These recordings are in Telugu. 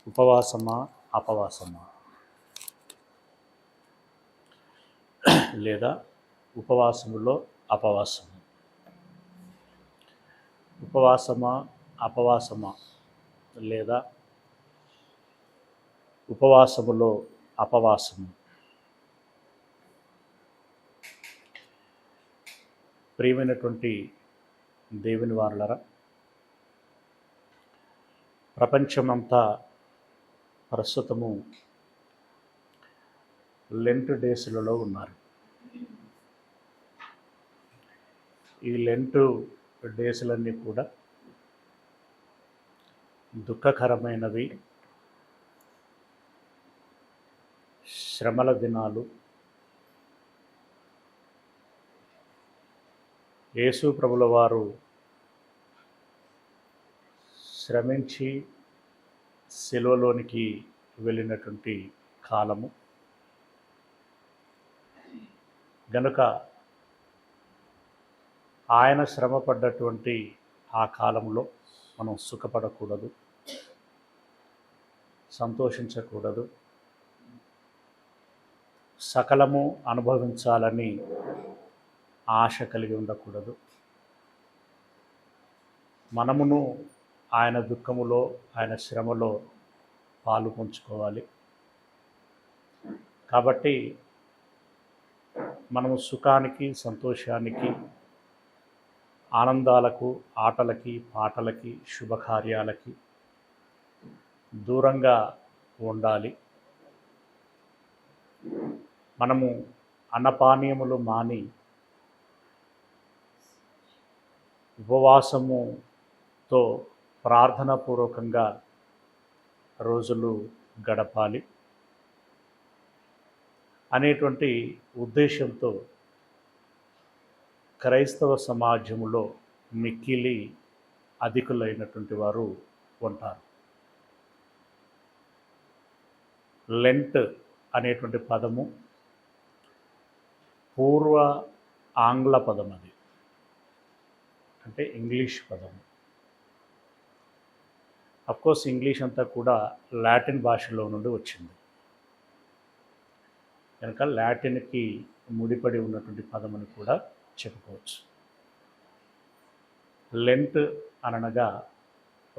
ఉపవాసమా అపవాసమా లేదా ఉపవాసములో అపవాసము. ఉపవాసమా అపవాసమా లేదా ఉపవాసములో అపవాసము. ప్రియమైనటువంటి దేవుని వారలారా, ప్రపంచమంతా ప్రస్తుతము లెంట్ డేస్లలో ఉన్నారు. ఈ లెంట్ డేస్లన్నీ కూడా దుఃఖకరమైనవి, శ్రమల దినాలు. యేసు ప్రభుల వారు శ్రమించి శిలువలోనికి వెళ్ళినటువంటి కాలము గనుక ఆయన శ్రమ పడ్డటువంటి ఆ కాలంలో మనం సుఖపడకూడదు, సంతోషించకూడదు, సకలము అనుభవించాలని ఆశ కలిగి ఉండకూడదు. మనమును ఆయన దుఃఖములో, ఆయన శ్రమలో పాలు పంచుకోవాలి. కాబట్టి మనము సుఖానికి, సంతోషానికి, ఆనందాలకు, ఆటలకి, పాటలకి, శుభకార్యాలకి దూరంగా ఉండాలి. మనము అన్నపానీయములు మాని ఉపవాసముతో ప్రార్థనాపూర్వకంగా రోజులు గడపాలి అనేటువంటి ఉద్దేశంతో క్రైస్తవ సమాజంలో మిక్కిలి అధికులైనటువంటి వారు ఉంటారు. లెంట్ అనేటువంటి పదము పూర్వ ఆంగ్ల పదం, అది అంటే ఇంగ్లీష్ పదము. అఫ్కోర్స్ ఇంగ్లీష్ అంతా కూడా లాటిన్ భాషలో నుండి వచ్చింది కనుక లాటిన్కి ముడిపడి ఉన్నటువంటి పదం అని కూడా చెప్పుకోవచ్చు. లెంట్ అనగా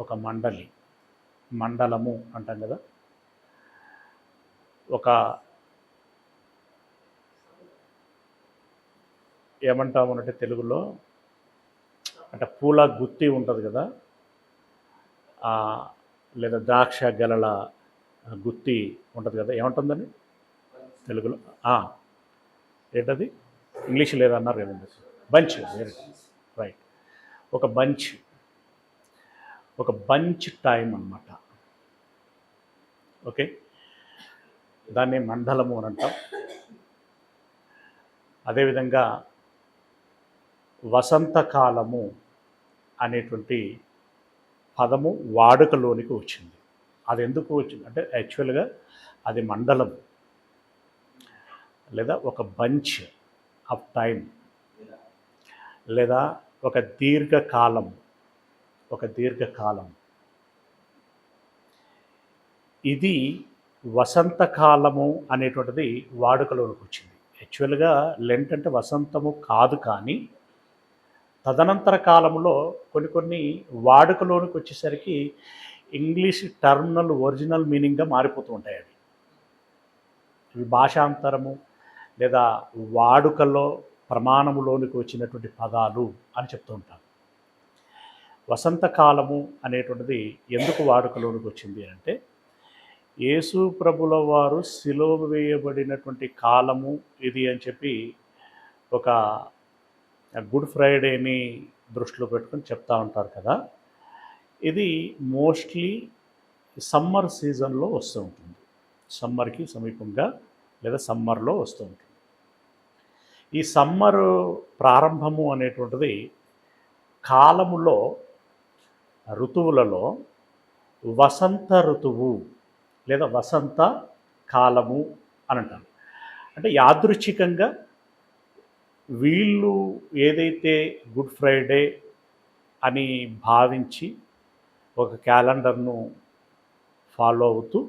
ఒక మండలి, మండలము అంటాం కదా, ఒక ఏమంటామనంటే తెలుగులో అంటే పూల గుత్తి ఉంటుంది కదా, లేదా ద్రాక్ష గెలల గుత్తి ఉంటుంది కదా, ఏమంటుందని తెలుగులో ఏంటది, ఇంగ్లీష్ లేదన్నారు కదండి, బంచ్. రైట్, ఒక బంచ్ టైం అన్నమాట. ఓకే, దాన్ని మండలము అని అంటాం. అదేవిధంగా వసంతకాలము అనేటువంటి పదము వాడుకలోనికి వచ్చింది. అది ఎందుకు వచ్చింది అంటే యాక్చువల్గా అది మండలం లేదా ఒక బంచ్ ఆఫ్ టైం లేదా ఒక దీర్ఘకాలం. ఇది వసంతకాలము అనేటువంటిది వాడుకలోనికి వచ్చింది. యాక్చువల్గా లెంట్ అంటే వసంతము కాదు, కానీ తదనంతర కాలంలో కొన్ని వాడుకలోనికి వచ్చేసరికి ఇంగ్లీష్ టర్మినల్ ఒరిజినల్ మీనింగ్గా మారిపోతూ ఉంటాయి. ఇవి భాషాంతరము లేదా వాడుకలో ప్రమాణములోనికి వచ్చినటువంటి పదాలు అని చెప్తూ ఉంటారు. వసంతకాలము అనేటువంటిది ఎందుకు వాడుకలోనికి వచ్చింది అంటే, యేసు ప్రభుల వారు సిలువ వేయబడినటువంటి కాలము ఇది అని చెప్పి ఒక గుడ్ ఫ్రైడేని దృష్టిలో పెట్టుకొని చెప్తూ ఉంటారు కదా. ఇది మోస్ట్లీ సమ్మర్ సీజన్లో వస్తూ ఉంటుంది, సమ్మర్కి సమీపంగా లేదా సమ్మర్లో వస్తూ ఉంటుంది. ఈ సమ్మర్ ప్రారంభము అనేటువంటిది కాలములో, ఋతువులలో వసంత ఋతువు లేదా వసంత కాలము అని అంటారు. అంటే యాదృచ్ఛికంగా వీళ్ళు ఏదైతే గుడ్ ఫ్రైడే అని భావించి ఒక క్యాలెండర్ను ఫాలో అవుతూ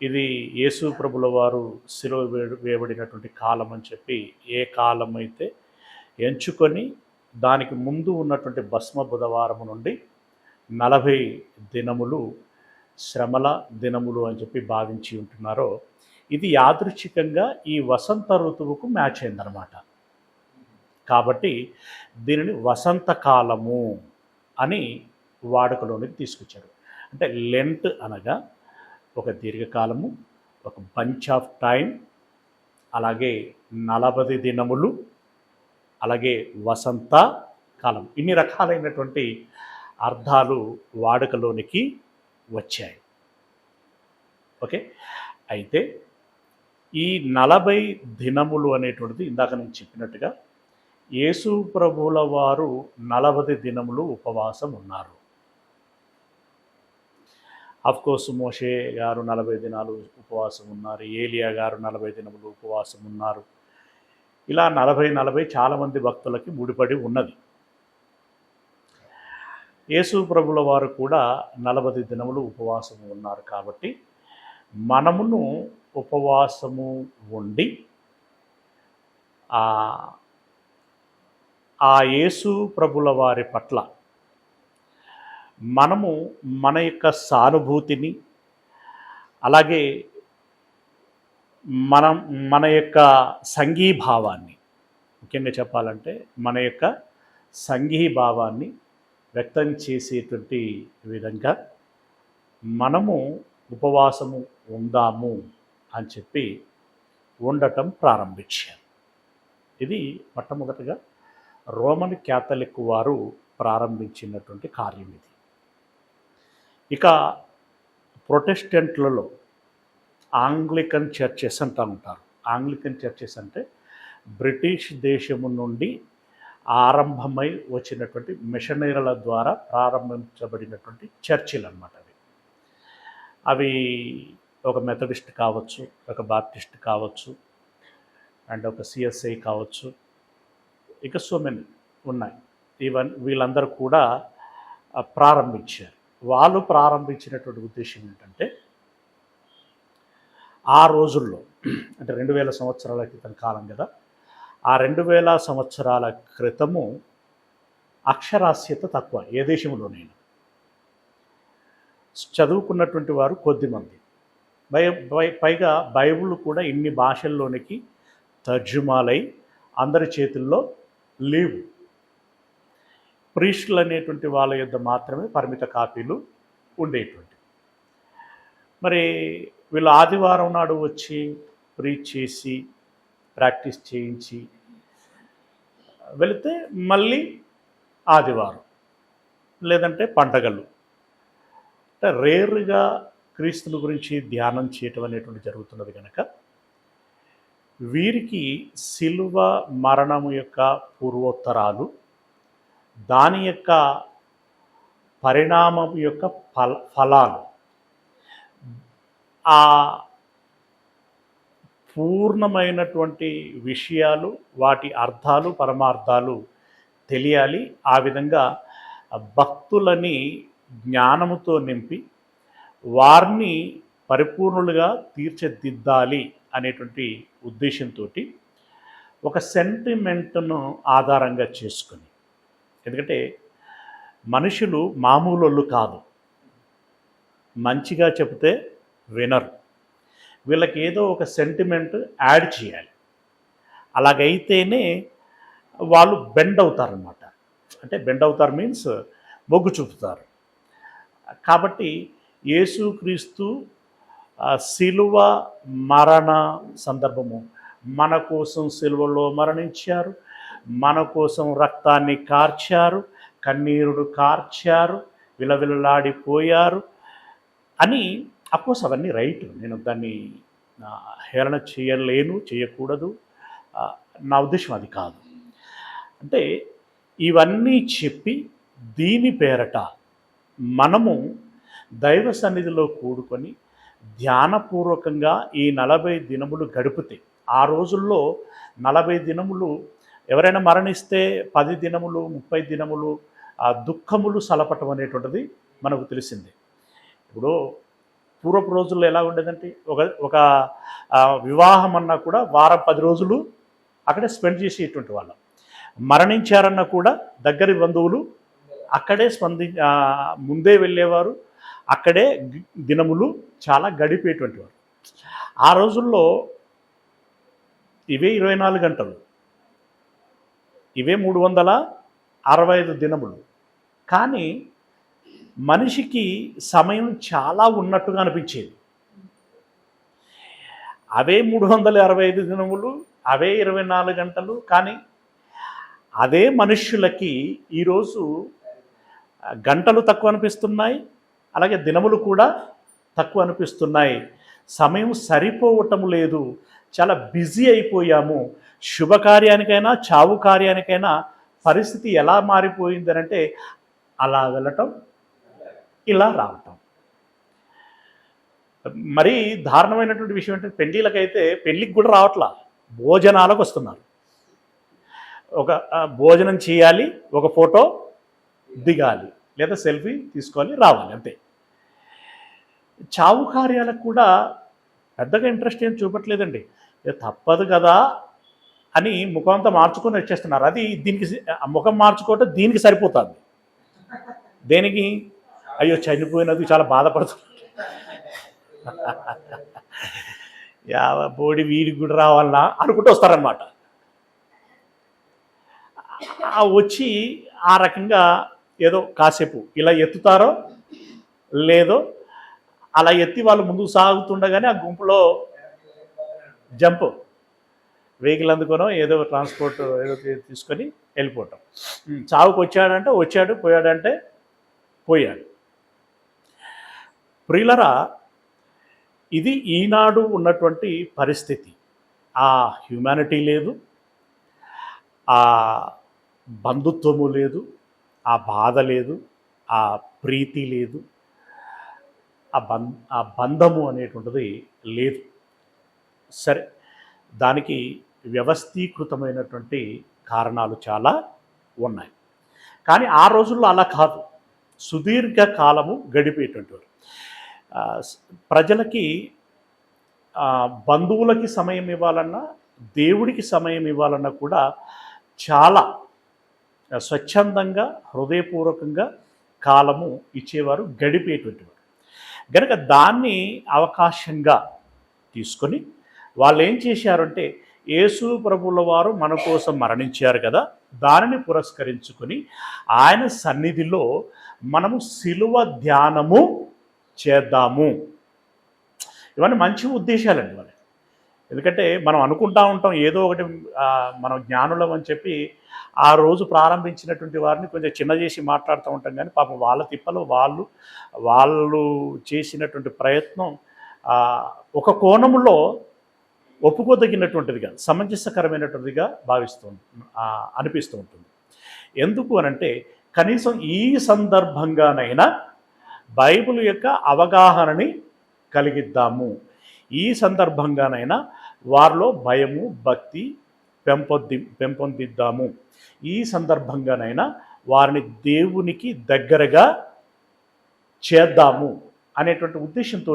ఇది యేసు ప్రభుల వారు సిలువ వేయబడినటువంటి కాలం అని చెప్పి ఏ కాలం అయితే ఎంచుకొని దానికి ముందు ఉన్నటువంటి భస్మ బుధవారం నుండి 40 దినములు శ్రమల దినములు అని చెప్పి భావించి ఉంటున్నారో ఇది యాదృచ్ఛికంగా ఈ వసంత ఋతువుకు మ్యాచ్ అయిందనమాట. కాబట్టి దీనిని వసంతకాలము అని వాడుకలోనికి తీసుకొచ్చారు. అంటే లెంట్ అనగా ఒక దీర్ఘకాలము, ఒక బంచ్ ఆఫ్ టైం, అలాగే 40 దినములు, అలాగే వసంత కాలం, ఇన్ని రకాలైనటువంటి అర్థాలు వాడుకలోనికి వచ్చాయి. ఓకే, అయితే ఈ 40 దినములు అనేటువంటిది ఇందాక నేను చెప్పినట్టుగా యేసు ప్రభువుల వారు 40 దినములు ఉపవాసం ఉన్నారు. అఫ్కోర్స్ మోషే గారు 40 దినాలు ఉపవాసం ఉన్నారు, ఏలియా గారు 40 దినములు ఉపవాసం ఉన్నారు. ఇలా 40 చాలామంది భక్తులకి ముడిపడి ఉన్నది. యేసు ప్రభుల వారు కూడా 40 దినములు ఉపవాసం ఉన్నారు. కాబట్టి మనమును ఉపవాసము ఉండి ఆ యేసు ప్రభుల వారి పట్ల మనము మన యొక్క సానుభూతిని, అలాగే మన యొక్క సంఘీభావాన్ని, ముఖ్యంగా చెప్పాలంటే మన యొక్క సంఘీభావాన్ని వ్యక్తం చేసేటువంటి విధంగా మనము ఉపవాసము ఉందాము అని చెప్పి ఉండటం ప్రారంభించారు. ఇది మొట్టమొదటిగా రోమన్ క్యాథలిక్ వారు ప్రారంభించినటువంటి కార్యం ఇది. ఇక ప్రొటెస్టెంట్లలో ఆంగ్లికన్ చర్చెస్ అంటూ ఉంటారు. ఆంగ్లికన్ చర్చెస్ అంటే బ్రిటిష్ దేశము నుండి ఆరంభమై వచ్చినటువంటి మిషనరీల ద్వారా ప్రారంభించబడినటువంటి చర్చిలు అన్నమాట. అవి ఒక మెథడిస్ట్ కావచ్చు, ఒక బాప్టిస్ట్ కావచ్చు, అండ్ ఒక సిఎస్ఐ కావచ్చు, ఇక సో మెనీ ఉన్నాయి. వీళ్ళందరూ కూడా ప్రారంభించారు. వాళ్ళు ప్రారంభించినటువంటి ఉద్దేశం ఏంటంటే ఆ రోజుల్లో, అంటే 2000 సంవత్సరాల క్రితం కాలం కదా, ఆ 2000 సంవత్సరాల క్రితము అక్షరాస్యత తక్కువ ఏ దేశంలోనైనా. చదువుకున్నటువంటి వారు కొద్దిమంది. పైగా బైబిల్ కూడా ఇన్ని భాషల్లోనికి తర్జుమాలై అందరి చేతుల్లో లేవు. ప్రీస్టులు అనేటువంటి వాళ్ళ యొద్ద మాత్రమే పరిమిత కాపీలు ఉండేటువంటి. మరి వీళ్ళు ఆదివారం నాడు వచ్చి ప్రీచ్ చేసి ప్రాక్టీస్ చేయించి వెళితే మళ్ళీ ఆదివారం, లేదంటే పండగలు, అంటే రేరుగా క్రీస్తుని గురించి ధ్యానం చేయటం అనేటువంటి జరుగుతున్నది కనుక వీరికి శిలువ మరణము యొక్క పూర్వోత్తరాలు, దాని యొక్క పరిణామం యొక్క ఫలాలు, ఆ పూర్ణమైనటువంటి విషయాలు, వాటి అర్థాలు పరమార్థాలు తెలియాలి. ఆ విధంగా భక్తులని జ్ఞానముతో నింపి వారిని పరిపూర్ణులుగా తీర్చిదిద్దాలి అనేటువంటి ఉద్దేశంతో ఒక సెంటిమెంట్ను ఆధారంగా చేసుకొని, ఎందుకంటే మనుషులు మామూలు కాదు, మంచిగా చెబితే వినరు, వీళ్ళకి ఏదో ఒక సెంటిమెంట్ యాడ్ చేయాలి. అలాగైతేనే వాళ్ళు బెండ్ అవుతారనమాట. అంటే బెండ్ అవుతారు మీన్స్ మొగ్గు చూపుతారు. కాబట్టి యేసుక్రీస్తు శిలువ మరణ సందర్భము, మన కోసం శిలువలో మరణించారు, మన కోసం రక్తాన్ని కార్చారు, కన్నీరుడు కార్చారు, విలవిలలాడిపోయారు అని. అఫ్కోర్స్ అవన్నీ రైట్, నేను దాన్ని హేళన చేయకూడదు, నా ఉద్దేశం అది కాదు. అంటే ఇవన్నీ చెప్పి దీని పేరట మనము దైవ సన్నిధిలో కూడుకొని ధ్యానపూర్వకంగా ఈ 40 దినములు గడిపితే, ఆ రోజుల్లో 40 దినములు ఎవరైనా మరణిస్తే 10 దినములు 30 దినములు ఆ దుఃఖములు సలపటం అనేటువంటిది మనకు తెలిసిందే. ఇప్పుడు పూర్వపు రోజుల్లో ఎలా ఉండేదంటే ఒక ఒక వివాహం అన్నా కూడా వారం 10 రోజులు అక్కడే స్పెండ్ చేసేటువంటి వాళ్ళం. మరణించారన్నా కూడా దగ్గరి బంధువులు అక్కడే ముందే వెళ్ళేవారు, అక్కడే దినములు చాలా గడిపేటువంటి వారు. ఆ రోజుల్లో ఇవే 24 గంటలు, ఇవే 365 దినములు. కానీ మనిషికి సమయం చాలా ఉన్నట్టుగా అనిపించేది. అవే 365 దినములు, అవే 24 గంటలు. కానీ అదే మనుష్యులకి ఈరోజు గంటలు తక్కువ అనిపిస్తున్నాయి, అలాగే దినములు కూడా తక్కువ అనిపిస్తున్నాయి. సమయం సరిపోవటం లేదు, చాలా బిజీ అయిపోయాము. శుభకార్యానికైనా చావు కార్యానికైనా పరిస్థితి ఎలా మారిపోయింది అంటే అలా వెళ్ళటం, ఇలా రావటం. మరీ దారుణమైనటువంటి విషయం ఏంటంటే పెళ్ళిళ్ళకైతే పెళ్ళికి కూడా రావట్లా, భోజనాలకు వస్తున్నారు. ఒక భోజనం చేయాలి, ఒక ఫోటో దిగాలి, లేదా సెల్ఫీ తీసుకోవాలి, రావాలి, అంతే. చావు కార్యాలకు కూడా పెద్దగా ఇంట్రెస్ట్ ఏం చూపట్లేదండి. తప్పదు కదా అని ముఖం అంతా మార్చుకొని వచ్చేస్తున్నారు. అది దీనికి ముఖం మార్చుకోవటం దీనికి సరిపోతుంది. దేనికి? అయ్యో చనిపోయినందుకు చాలా బాధపడుతుంది, బోడి వీడికి కూడా రావాలన్నా అనుకుంటూ వస్తారనమాట. వచ్చి ఆ రకంగా ఏదో కాసేపు ఇలా ఎత్తుతారో లేదో, అలా ఎత్తి వాళ్ళు ముందుకు సాగుతుండగానే ఆ గుంపులో జంప్, వెహికల్ అందుకోనో ఏదో ట్రాన్స్పోర్ట్ ఏదో తీసుకొని వెళ్ళిపోవటం. చావుకు వచ్చాడంటే వచ్చాడు, పోయాడంటే పోయాడు. ప్రియులరా, ఇది ఈనాడు ఉన్నటువంటి పరిస్థితి. ఆ హ్యూమానిటీ లేదు, ఆ బంధుత్వము లేదు, ఆ బాధ లేదు, ఆ ప్రీతి లేదు, ఆ బంధము అనేటువంటిది లేదు. సరే, దానికి వ్యవస్థీకృతమైనటువంటి కారణాలు చాలా ఉన్నాయి. కానీ ఆ రోజుల్లో అలా కాదు, సుదీర్ఘ కాలము గడిపేటువంటి వారు. ప్రజలకి బంధువులకి సమయం ఇవ్వాలన్నా, దేవుడికి సమయం ఇవ్వాలన్నా కూడా చాలా స్వచ్ఛందంగా హృదయపూర్వకంగా కాలము ఇచ్చేవారు, గడిపేటువంటి వారు. కనుక దాన్ని అవకాశంగా తీసుకొని వాళ్ళు ఏం చేశారంటే, యేసు ప్రభువుల వారు మన కోసం మరణించారు కదా, దానిని పురస్కరించుకొని ఆయన సన్నిధిలో మనము శిలువ ధ్యానము చేద్దాము. ఇవన్నీ మంచి ఉద్దేశాలండి వాళ్ళు. ఎందుకంటే మనం అనుకుంటా ఉంటాం ఏదో ఒకటి మనం జ్ఞానులం అని చెప్పి ఆ రోజు ప్రారంభించినటువంటి వారిని కొంచెం చిన్న చేసి మాట్లాడుతూ ఉంటాం. కానీ పాపం వాళ్ళ తిప్పలు వాళ్ళు చేసినటువంటి ప్రయత్నం ఒక కోణంలో ఒప్పుకోదగినటువంటిదిగా, సమంజసకరమైనటువంటిదిగా అనిపిస్తూ ఉంటుంది. ఎందుకు అనంటే, కనీసం ఈ సందర్భంగానైనా బైబిల్ యొక్క అవగాహనని కలిగిద్దాము, ఈ సందర్భంగానైనా వారిలో భయము భక్తి పెంపొందిద్దాము, ఈ సందర్భంగానైనా వారిని దేవునికి దగ్గరగా చేద్దాము అనేటువంటి ఉద్దేశంతో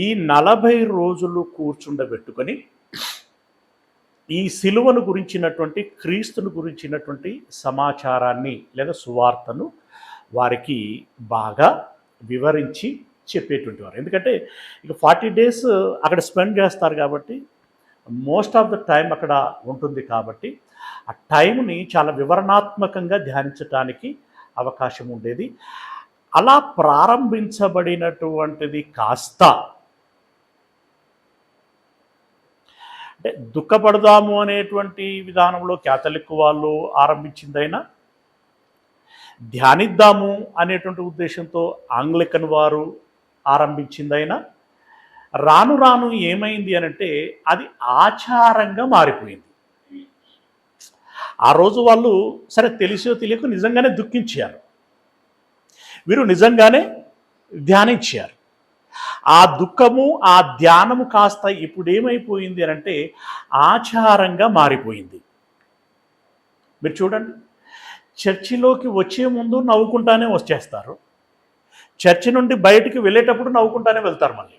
ఈ 40 రోజులు కూర్చుండబెట్టుకొని ఈ సిలువను గురించినటువంటి, క్రీస్తును గురించినటువంటి సమాచారాన్ని లేదా సువార్తను వారికి బాగా వివరించి చెప్పేటువంటి వారు. ఎందుకంటే ఇక 40 days అక్కడ స్పెండ్ చేస్తారు కాబట్టి, మోస్ట్ ఆఫ్ ద టైం అక్కడ ఉంటుంది కాబట్టి ఆ టైంని చాలా వివరణాత్మకంగా ధ్యానించడానికి అవకాశం ఉండేది. అలా ప్రారంభించబడినటువంటిది కాస్త అంటే దుఃఖపడదాము అనేటువంటి విధానంలో క్యాథలిక్ వాళ్ళు ఆరంభించిందైనా, ధ్యానిద్దాము అనేటువంటి ఉద్దేశంతో ఆంగ్లికన్ వారు ఆరంభించిందైనా, రాను రాను ఏమైంది అనంటే అది ఆచారంగా మారిపోయింది. ఆ రోజు వాళ్ళు సరే తెలిసో తెలియక నిజంగానే దుఃఖించారు, వీరు నిజంగానే ధ్యానించారు. ఆ దుఃఖము ఆ ధ్యానము కాస్త ఇప్పుడు ఏమైపోయింది అనంటే ఆచారంగా మారిపోయింది. మీరు చూడండి, చర్చిలోకి వచ్చే ముందు నవ్వుకుంటానే వచ్చేస్తారు, చర్చి నుండి బయటికి వెళ్ళేటప్పుడు నవ్వుకుంటానే వెళ్తారు. మళ్ళీ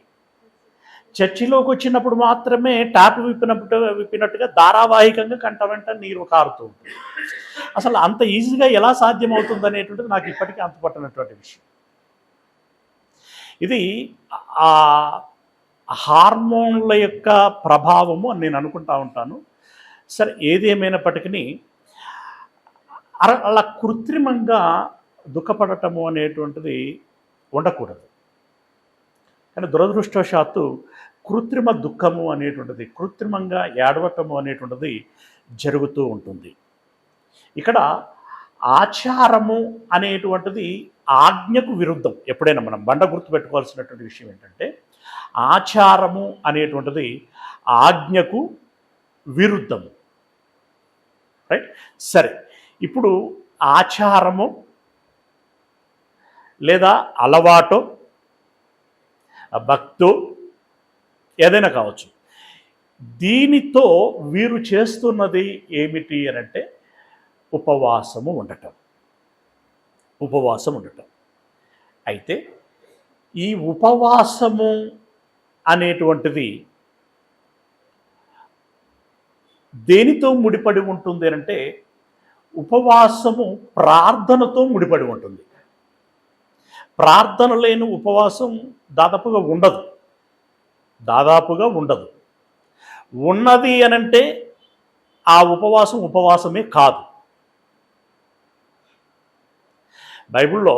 చర్చిలోకి వచ్చినప్పుడు మాత్రమే ట్యాప్ విప్పినట్టుగా ధారావాహికంగా కంట వెంట నీరు కారుతూ ఉంటుంది. అసలు అంత ఈజీగా ఎలా సాధ్యమవుతుంది అనేటువంటిది నాకు ఇప్పటికీ అంతుపట్టనటువంటి విషయం. ఇది ఆ హార్మోన్ల యొక్క ప్రభావము అని నేను అనుకుంటా ఉంటాను. సరే, ఏదేమైనప్పటికీ అలా కృత్రిమంగా దుఃఖపడటము అనేటువంటిది ఉండకూడదు. కానీ దురదృష్టవశాత్తు కృత్రిమ దుఃఖము అనేటువంటిది, కృత్రిమంగా ఏడవటము అనేటువంటిది జరుగుతూ ఉంటుంది. ఇక్కడ ఆచారము అనేటువంటిది ఆజ్ఞకు విరుద్ధం. ఎప్పుడైనా మనం బండ గుర్తుపెట్టుకోవాల్సినటువంటి విషయం ఏంటంటే, ఆచారము అనేటువంటిది ఆజ్ఞకు విరుద్ధము. రైట్? సరే, ఇప్పుడు ఆచారము లేదా అలవాటు, భక్తు, ఏదైనా కావచ్చు, దీనితో వీరు చేస్తున్నది ఏమిటి అని అంటే ఉపవాసము ఉండటం. ఉపవాసం ఉండటం. అయితే ఈ ఉపవాసము అనేటువంటిది దేనితో ముడిపడి ఉంటుంది అంటే, ఉపవాసము ప్రార్థనతో ముడిపడి ఉంటుంది. ప్రార్థన లేని ఉపవాసం దాదాపుగా ఉండదు. ఉన్నది అనంటే ఆ ఉపవాసమే కాదు. బైబిల్లో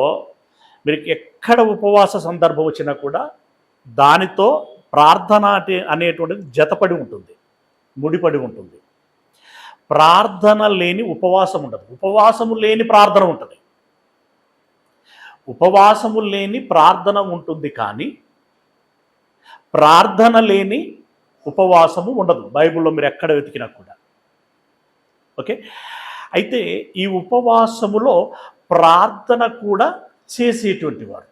మీరు ఎక్కడ ఉపవాస సందర్భం వచ్చినా కూడా దానితో ప్రార్థన అనేటువంటిది జతపడి ఉంటుంది, ముడిపడి ఉంటుంది. ప్రార్థన లేని ఉపవాసం ఉండదు, ఉపవాసము లేని ప్రార్థన ఉంటుంది. ఉపవాసము లేని ప్రార్థన ఉంటుంది, కానీ ప్రార్థన లేని ఉపవాసము ఉండదు బైబిల్లో మీరు ఎక్కడ వెతికినా కూడా. ఓకే, అయితే ఈ ఉపవాసములో ప్రార్థన కూడా చేసేటువంటి వారు,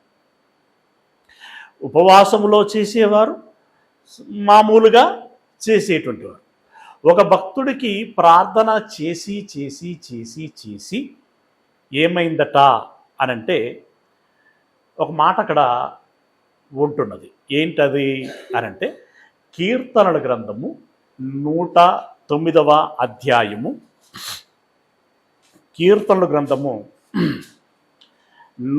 ఉపవాసములో చేసేవారు, మామూలుగా చేసేటువంటి వారు. ఒక భక్తుడికి ప్రార్థన చేసి చేసి చేసి చేసి ఏమైందట అనంటే, ఒక మాట అక్కడ ఉంటున్నది. ఏంటది అనంటే, కీర్తనల గ్రంథము 109వ అధ్యాయము, కీర్తనల గ్రంథము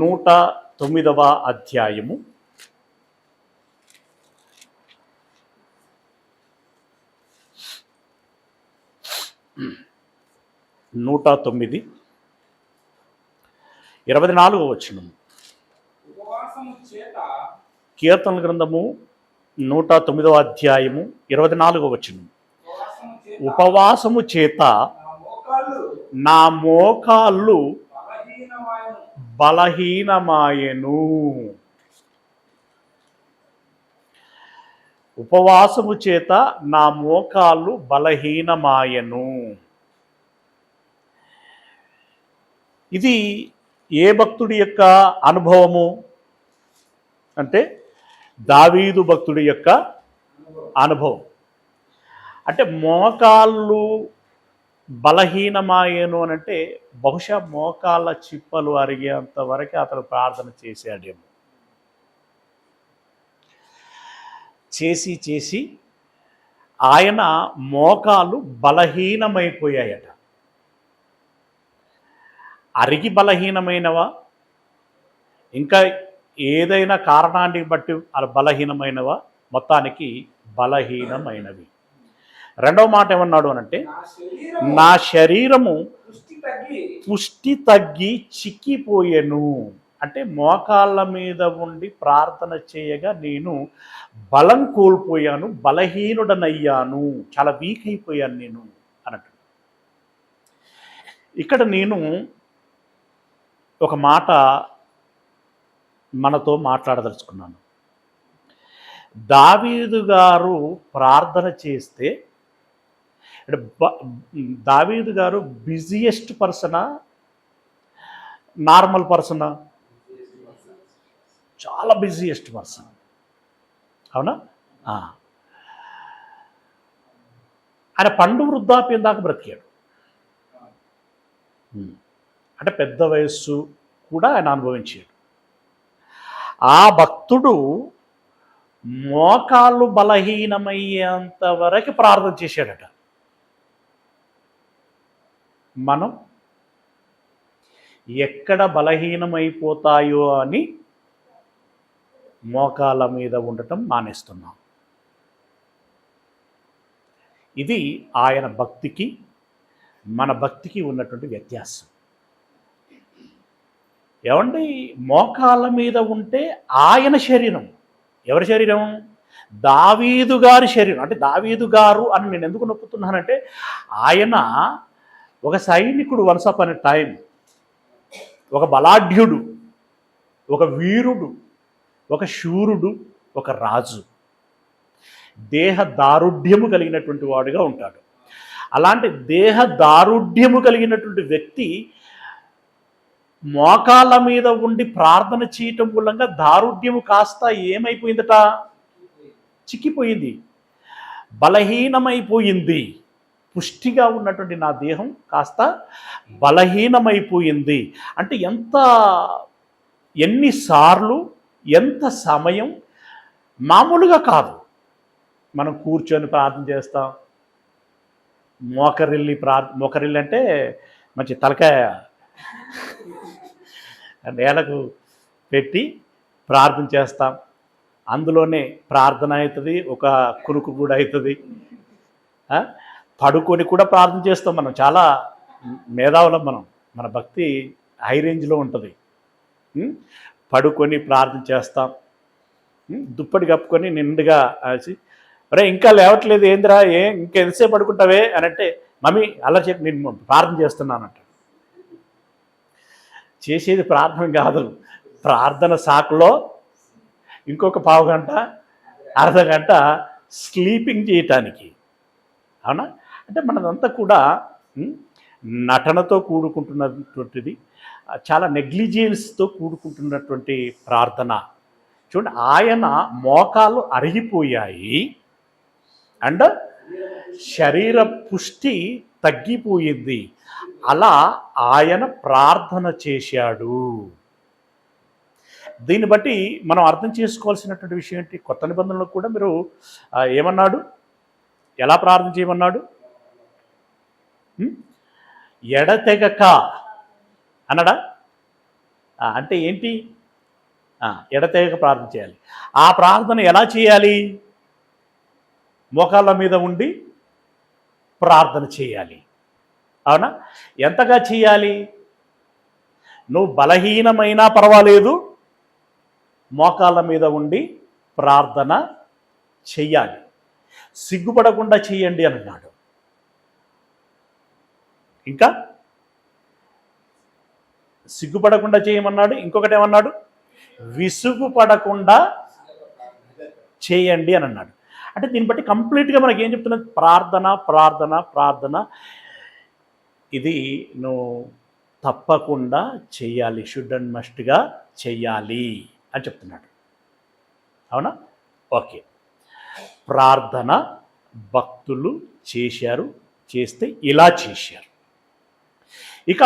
109వ అధ్యాయము 109 24వ వచనం. కీర్తనల గ్రంథము 109వ అధ్యాయము 24వ వచనం. ఉపవాసము చేత నా మోకాళ్ళు బలహీనమాయెను. ఉపవాసము చేత నా మోకాళ్ళు బలహీనమాయెను. ఇది ఏ భక్తుడి యొక్క అనుభవము అంటే, దావీదు భక్తుడి యొక్క అనుభవం. అంటే మోకాళ్ళు బలహీనమాయేను అని అంటే, బహుశా మోకాళ్ళ చిప్పలు అరిగేంత వరకు అతను ప్రార్థన చేశాడేమో. చేసి చేసి ఆయన మోకాళ్ళు బలహీనమైపోయాయట. అరిగి బలహీనమైనవా, ఇంకా ఏదైనా కారణాన్ని బట్టి బలహీనమైనవా, మొత్తానికి బలహీనమైనవి. రెండవ మాట ఏమన్నాడు అనంటే, నా శరీరము పుష్టి తగ్గి చిక్కిపోయెను. అంటే మోకాళ్ళ మీద ఉండి ప్రార్థన చేయగా నేను బలం కోల్పోయాను, బలహీనుడనయ్యాను, చాలా వీక్ అయిపోయాను నేను అన్నట్టు. ఇక్కడ నేను ఒక మాట మనతో మాట్లాడదలుచుకున్నాను. దావీదు గారు ప్రార్థన చేస్తే, దావీదు గారు బిజియెస్ట్ పర్సనా, నార్మల్ పర్సనా? చాలా బిజియెస్ట్ పర్సన్, అవునా? ఆయన పండు వృద్ధాప్యం దాకా బ్రతికాడు. అంటే పెద్ద వయస్సు కూడా ఆయన అనుభవించాడు. ఆ భక్తుడు మోకాళ్ళు బలహీనమయ్యేంత వరకు ప్రార్థన చేశాడట. మనం ఎక్కడ బలహీనమైపోతాయో అని మోకాళ్ళ మీద ఉండటం మానేస్తున్నాం. ఇది ఆయన భక్తికి మన భక్తికి ఉన్నటువంటి వ్యత్యాసం. ఏమండి, మోకాళ్ళ మీద ఉంటే ఆయన శరీరం, ఎవరి శరీరం? దావీదు గారి శరీరం. అంటే దావీదు గారు అని నేను ఎందుకు నొప్పుతున్నానంటే, ఆయన ఒక సైనికుడు, వన్స్ అపాన్ ఎ టైం, ఒక బలాఢ్యుడు, ఒక వీరుడు, ఒక శూరుడు, ఒక రాజు. దేహ దారుఢ్యము కలిగినటువంటి వాడుగా ఉంటాడు. అలాంటి దేహ దారుఢ్యము కలిగినటువంటి వ్యక్తి మోకాళ్ళ మీద ఉండి ప్రార్థన చేయటం మూలంగా దారుఢ్యము కాస్త ఏమైపోయిందట? చిక్కిపోయింది, బలహీనమైపోయింది. పుష్టిగా ఉన్నటువంటి నా దేహం కాస్త బలహీనమైపోయింది. అంటే ఎన్నిసార్లు, ఎంత సమయం, మామూలుగా కాదు. మనం కూర్చొని ప్రార్థన చేస్తాం, మోకరిల్లి అంటే మంచి తలకాయ నేలకు పెట్టి ప్రార్థన చేస్తాం. అందులోనే ప్రార్థన అవుతుంది, ఒక కునుకు కూడా అవుతుంది. పడుకొని కూడా ప్రార్థన చేస్తాం. మనం చాలా మేధావులం. మన భక్తి హై రేంజ్లో ఉంటుంది. పడుకొని ప్రార్థన చేస్తాం, దుప్పటి కప్పుకొని నిండుగా ఆచి, అరే ఇంకా లేవట్లేదు ఏందిరా, ఇంకెంతసేపు పడుకుంటావే అని అంటే, మమ్మీ అలా చెప్పి నేను ప్రార్థన చేస్తున్నానంట. చేసేది ప్రార్థన కాదు, ప్రార్థన సాకులో ఇంకొక పావు గంట, అర్ధగంట స్లీపింగ్ చేయటానికి. అవునా? అంటే మనదంతా కూడా నటనతో కూడుకుంటున్నటువంటిది, చాలా నెగ్లిజెన్స్తో కూడుకుంటున్నటువంటి ప్రార్థన. చూడండి, ఆయన మోకాలు అరిగిపోయాయి అండ్ శరీర పుష్టి తగ్గిపోయింది. అలా ఆయన ప్రార్థన చేశాడు. దీన్ని బట్టి మనం అర్థం చేసుకోవాల్సినటువంటి విషయం ఏంటి? కొత్త నిబంధనలో కూడా మీరు ఏమన్నాడు? ఎలా ప్రార్థన చేయమన్నాడు? ఎడతెగక అన్నాడా? అంటే ఏంటి? ఎడతెగక ప్రార్థన చేయాలి. ఆ ప్రార్థన ఎలా చేయాలి? మోకాళ్ళ మీద ఉండి ప్రార్థన చేయాలి. అవునా? ఎంతగా చేయాలి? నువ్వు బలహీనమైనా పర్వాలేదు, మోకాళ్ళ మీద ఉండి ప్రార్థన చెయ్యాలి. సిగ్గుపడకుండా చెయ్యండి అన్నాడు. ఇంకా సిగ్గుపడకుండా చేయమన్నాడు. ఇంకొకటి ఏమన్నాడు? విసుగుపడకుండా చేయండి అని అన్నాడు. అంటే దీన్ని బట్టి కంప్లీట్గా మనకి ఏం చెప్తున్నది? ప్రార్థన ప్రార్థన ప్రార్థన, ఇది నువ్వు తప్పకుండా చెయ్యాలి, షుడ్ అండ్ మస్ట్గా చెయ్యాలి అని చెప్తున్నాడు. అవునా? ఓకే. ప్రార్థన భక్తులు చేశారు, చేస్తే ఇలా చేశారు. ఇక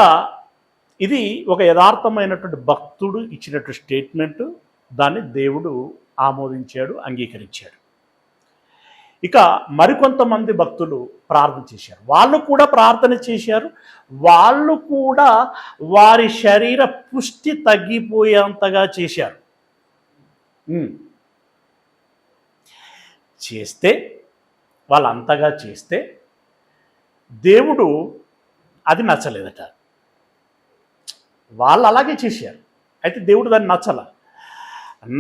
ఇది ఒక యథార్థమైనటువంటి భక్తుడు ఇచ్చినటువంటి స్టేట్మెంటు. దాన్ని దేవుడు ఆమోదించాడు, అంగీకరించాడు. ఇక మరికొంతమంది భక్తులు ప్రార్థన చేశారు. వాళ్ళు కూడా ప్రార్థన చేశారు. వాళ్ళు కూడా వారి శరీర పుష్టి తగ్గిపోయేంతగా చేశారు. చేస్తే, వాళ్ళంతగా చేస్తే దేవుడు అది నచ్చలేదట. వాళ్ళు అలాగే చేశారు, అయితే దేవుడు దాన్ని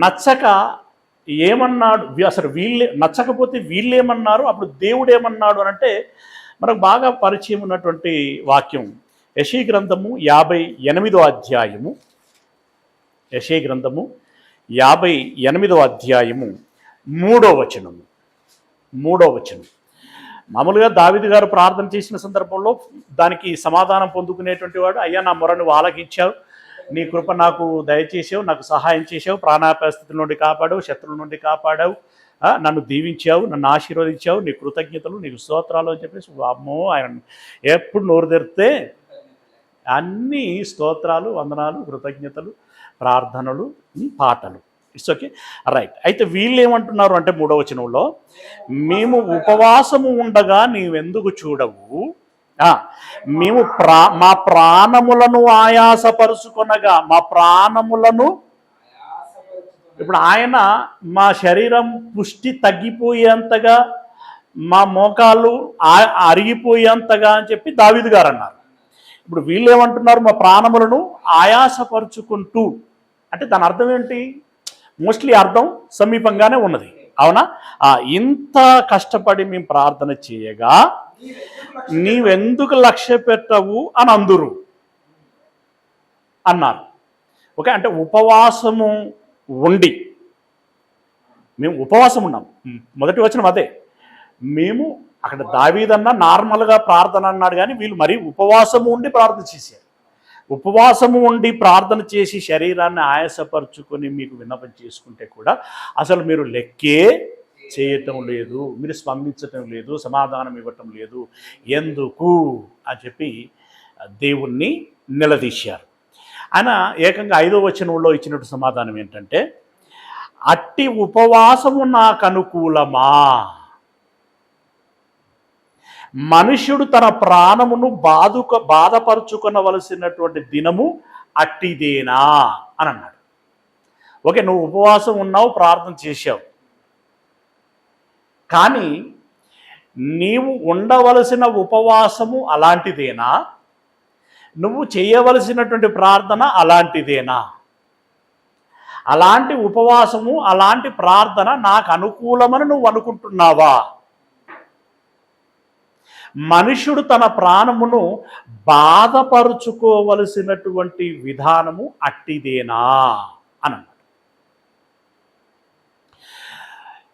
నచ్చక ఏమన్నాడు? అసలు నచ్చకపోతే వీళ్ళేమన్నారు? అప్పుడు దేవుడు ఏమన్నాడు అని అంటే, మనకు బాగా పరిచయం ఉన్నటువంటి వాక్యం యెషయా గ్రంథము 58వ అధ్యాయము. యెషయా గ్రంథము 58వ అధ్యాయము 3వ వచనము. మామూలుగా దావీదు గారు ప్రార్థన చేసిన సందర్భంలో దానికి సమాధానం పొందుకునేటువంటి వాడు, అయ్యా నా మొరను ఆలకించావు, నీ కృప నాకు దయచేసావు, నాకు సహాయం చేసావు, ప్రాణాపాయ స్థితి నుండి కాపాడావు, శత్రువుల నుండి కాపాడావు, నన్ను దీవించావు, నన్ను ఆశీర్వదించావు, నీ కృతజ్ఞతలు, నీకు స్తోత్రాలు అని చెప్పేసి అమ్మో ఆయన ఎప్పుడు నోరు తెరిస్తే అన్నీ స్తోత్రాలు, వందనాలు, కృతజ్ఞతలు, ప్రార్థనలు, పాటలు. It's okay, right. అయితే వీళ్ళు ఏమంటున్నారు అంటే 3వ వచనంలో, మేము ఉపవాసము ఉండగా నీవెందుకు చూడవు, మేము మా ప్రాణములను ఆయాసపరుచుకొనగా, మా ప్రాణములను, ఇప్పుడు ఆయన మా శరీరం పుష్టి తగ్గిపోయేంతగా, మా మోకాళ్ళు అరిగిపోయేంతగా అని చెప్పి దావీదు గారు అన్నారు. ఇప్పుడు వీళ్ళు ఏమంటున్నారు, మా ప్రాణములను ఆయాసపరుచుకుంటూ, అంటే దాని అర్థం ఏంటి? మోస్ట్లీ అర్థం సమీపంగానే ఉన్నది, అవునా? ఇంత కష్టపడి మేము ప్రార్థన చేయగా నీవెందుకు లక్ష్య పెట్టవు అని అందురు అన్నారు. ఓకే, అంటే ఉపవాసము ఉండి, మేము ఉపవాసం ఉన్నాం. మొదటి వచనం అదే, మేము అక్కడ దావీదన్న నార్మల్గా ప్రార్థన అన్నాడు, కానీ వీళ్ళు మరీ ఉపవాసము ఉండి ప్రార్థన చేశారు. ఉపవాసము ఉండి ప్రార్థన చేసి శరీరాన్ని ఆయాసపరుచుకొని మీకు విన్నపం చేసుకుంటే కూడా అసలు మీరు లెక్కే చేయటం లేదు, మీరు స్పందించటం లేదు, సమాధానం ఇవ్వటం లేదు, ఎందుకు అని చెప్పి దేవుణ్ణి నిలదీశారు. ఆయన ఏకంగా 5వ వచనంలో ఇచ్చినట్టు సమాధానం ఏంటంటే, అట్టి ఉపవాసము నాకు అనుకూలమా, మనుష్యుడు తన ప్రాణమును బాధపరుచుకొనవలసినటువంటి దినము అట్టిదేనా అని అన్నాడు. ఓకే, నువ్వు ఉపవాసం ఉన్నావు, ప్రార్థన చేశావు, కానీ నీవు ఉండవలసిన ఉపవాసము అలాంటిదేనా, నువ్వు చేయవలసినటువంటి ప్రార్థన అలాంటిదేనా? అలాంటి ఉపవాసము, అలాంటి ప్రార్థన నాకు అనుకూలమని నువ్వు అనుకుంటున్నావా? మనుషుడు తన ప్రాణమును బాధపరుచుకోవలసినటువంటి విధానము అట్టిదేనా అని అన్నాడు.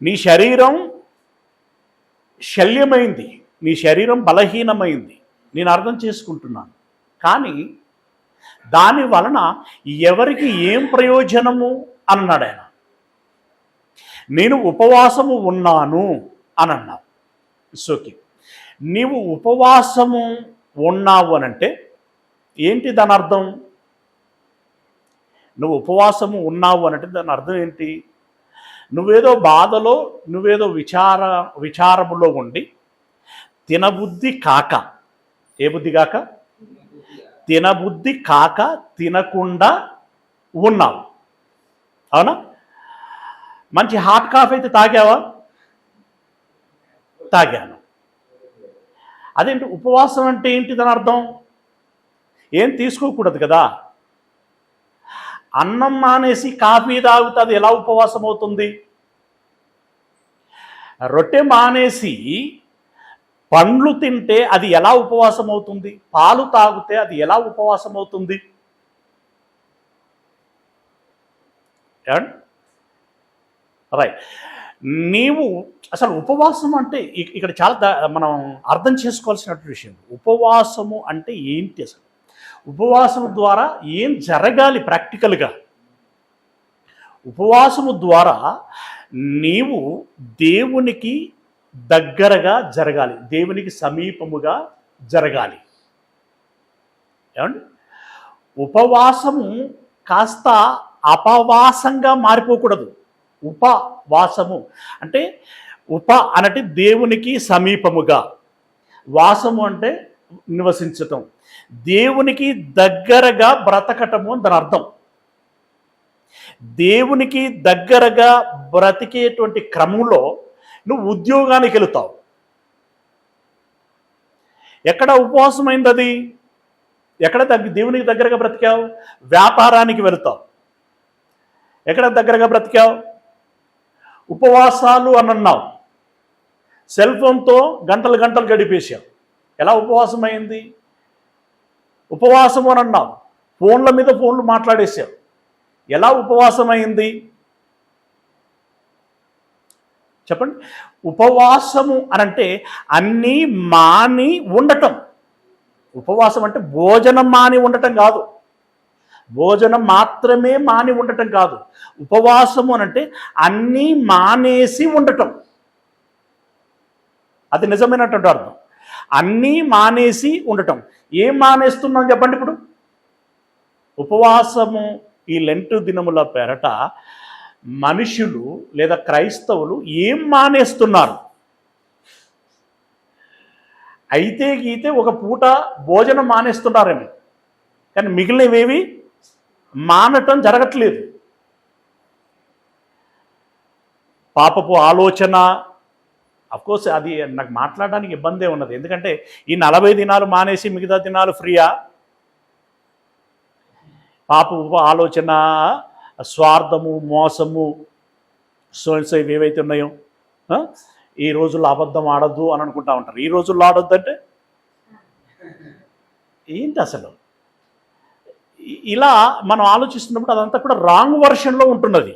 నీ శరీరం శల్యమైంది, నీ శరీరం బలహీనమైంది, నేను అర్థం చేసుకుంటున్నాను, కానీ దాని వలన ఎవరికి ఏం ప్రయోజనము అన్నాడు ఆయన. నేను ఉపవాసము ఉన్నాను అని అన్నావు. ఇట్స్ ఓకే, నీవు ఉపవాసము ఉన్నావు అనంటే ఏంటి దాని అర్థం? నువ్వు ఉపవాసము ఉన్నావు అనంటే దాని అర్థం ఏంటి? నువ్వేదో బాధలో, నువ్వేదో విచారములో ఉండి తినబుద్ధి కాక, ఏ బుద్ధి కాక? తినబుద్ధి కాక తినకుండా ఉన్నావు, అవునా? మంచి హాట్ కాఫీ అయితే తాగావా? తాగాను. అదేంటి ఉపవాసం అంటే ఏంటి దాని అర్థం? ఏం తీసుకోకూడదు కదా. అన్నం మానేసి కాఫీ తాగితే అది ఎలా ఉపవాసం అవుతుంది? రొట్టె మానేసి పండ్లు తింటే అది ఎలా ఉపవాసం అవుతుంది? పాలు తాగితే అది ఎలా ఉపవాసం అవుతుంది? రైట్. నీవు అసలు ఉపవాసం అంటే ఇక్కడ చాలా మనం అర్థం చేసుకోవాల్సినటువంటి విషయం. ఉపవాసము అంటే ఏంటి? అసలు ఉపవాసము ద్వారా ఏం జరగాలి ప్రాక్టికల్గా? ఉపవాసము ద్వారా నీవు దేవునికి దగ్గరగా జరగాలి, దేవునికి సమీపముగా జరగాలి. ఏమండి? ఉపవాసము కాస్త అపవాసంగా మారిపోకూడదు. ఉపవాసము అంటే అనంటే దేవునికి సమీపముగా, వాసము అంటే నివసించటం, దేవునికి దగ్గరగా బ్రతకటము అని దాని అర్థం. దేవునికి దగ్గరగా బ్రతికేటువంటి క్రమంలో నువ్వు ఉద్యోగానికి వెళుతావు. ఎక్కడ ఉపవాసమైంది అది? ఎక్కడ దేవునికి దగ్గరగా బ్రతికావు? వ్యాపారానికి వెళుతావు. ఎక్కడ దగ్గరగా బ్రతికావు? ఉపవాసాలు అని అన్నావు. సెల్ ఫోన్తో గంటలు గంటలు గడిపేశావు. ఎలా ఉపవాసం అయింది? ఉపవాసము అని అన్నావు. ఫోన్ల మీద ఫోన్లు మాట్లాడేశావు. ఎలా ఉపవాసం అయింది చెప్పండి? ఉపవాసము అనంటే అన్నీ మాని ఉండటం. ఉపవాసం అంటే భోజనం మాని ఉండటం కాదు, భోజనం మాత్రమే మాని ఉండటం కాదు. ఉపవాసము అనంటే అన్నీ మానేసి ఉండటం. అది నిజమైనటువంటి అర్థం. అన్నీ మానేసి ఉండటం. ఏం మానేస్తున్నాం చెప్పండి ఇప్పుడు? ఉపవాసము ఈ లెంటు దినముల పేరట మనుషులు లేదా క్రైస్తవులు ఏం మానేస్తున్నారు? అయితే గీతే ఒక పూట భోజనం మానేస్తున్నారేమో, కానీ మిగిలినవేవి మానటం జరగట్లేదు. పాపపు ఆలోచన, అఫ్కోర్స్ అది నాకు మాట్లాడడానికి ఇబ్బందే ఉన్నది. ఎందుకంటే ఈ 40 దినాలు మానేసి మిగతా దినాలు ఫ్రీయా? పాపపు ఆలోచన, స్వార్థము, మోసము, సో ఇవి ఏవైతే ఉన్నాయో, ఈ రోజుల్లో అబద్ధం ఆడొద్దు అని అనుకుంటా ఉంటారు. ఈ రోజుల్లో ఆడొద్దు అంటే ఏంటి అసలు? ఇలా మనం ఆలోచిస్తున్నప్పుడు అదంతా కూడా రాంగ్ వర్షన్లో ఉంటున్నది.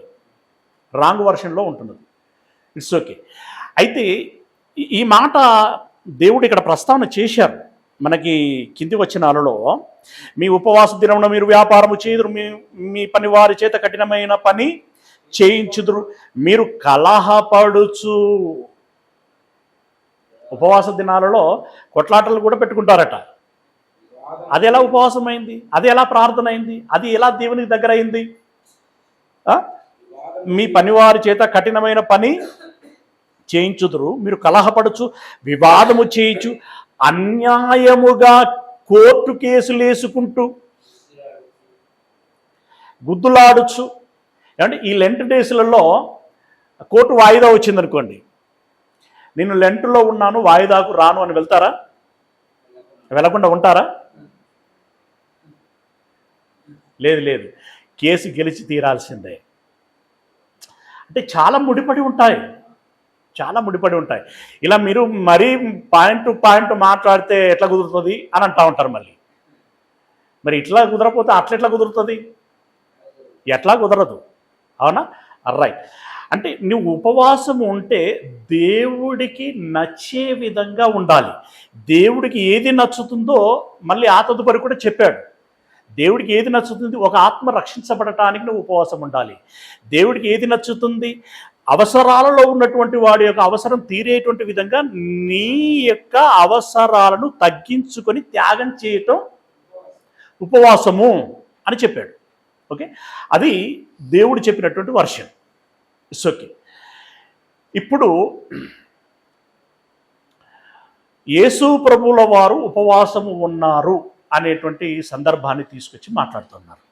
It's okay. అయితే ఈ మాట దేవుడు ఇక్కడ ప్రస్తావన చేశారు. మనకి కింది వచనాలలో, మీ ఉపవాస దినమున మీరు వ్యాపారము చేయుదురు, మీ పని వారి చేత కఠినమైన పని చేయించుదురు, మీరు కలహపడుచు. ఉపవాస దినాలలో కొట్లాటలు కూడా పెట్టుకుంటారట. అది ఎలా ఉపవాసం అయింది? అది ఎలా ప్రార్థన అయింది? అది ఎలా దేవునికి దగ్గర అయింది? మీ పనివారి చేత కఠినమైన పని చేయించుదురు, మీరు కలహపడుచు, వివాదము చేయించు, అన్యాయముగా కోర్టు కేసులు వేసుకుంటూ గుద్దులాడుచు. అంటే ఈ లెంట్ డేస్లలో కోర్టు వాయిదా వచ్చిందనుకోండి, నేను లెంటులో ఉన్నాను, వాయిదాకు రాను అని వెళ్తారా? వెళ్లకుండా ఉంటారా? లేదు, కేసు గెలిచి తీరాల్సిందే. అంటే చాలా ముడిపడి ఉంటాయి. ఇలా మీరు మరీ పాయింట్ టు పాయింట్ మాట్లాడితే ఎట్లా కుదురుతుంది అని అంటూ ఉంటారు. మరి ఇట్లా కుదరకపోతే అట్లా కుదురుతుంది? ఎట్లా కుదరదు, అవునా? రైట్. అంటే నువ్వు ఉపవాసం ఉంటే దేవుడికి నచ్చే విధంగా ఉండాలి. దేవుడికి ఏది నచ్చుతుందో మళ్ళీ ఆ తదుపరి కూడా చెప్పాడు. దేవుడికి ఏది నచ్చుతుంది? ఒక ఆత్మ రక్షించబడటానికి నువ్వు ఉపవాసం ఉండాలి. దేవుడికి ఏది నచ్చుతుంది? అవసరాలలో ఉన్నటువంటి వాడి యొక్క అవసరం తీరేటువంటి విధంగా నీ యొక్క అవసరాలను తగ్గించుకొని త్యాగం చేయటం ఉపవాసము అని చెప్పాడు. ఓకే, అది దేవుడు చెప్పినటువంటి వర్షన్. It's okay. ఇప్పుడు యేసు ప్రభువుల వారు ఉపవాసము ఉన్నారు అనేటువంటి సందర్భాన్ని తీసుకొచ్చి మాట్లాడుతున్నారు.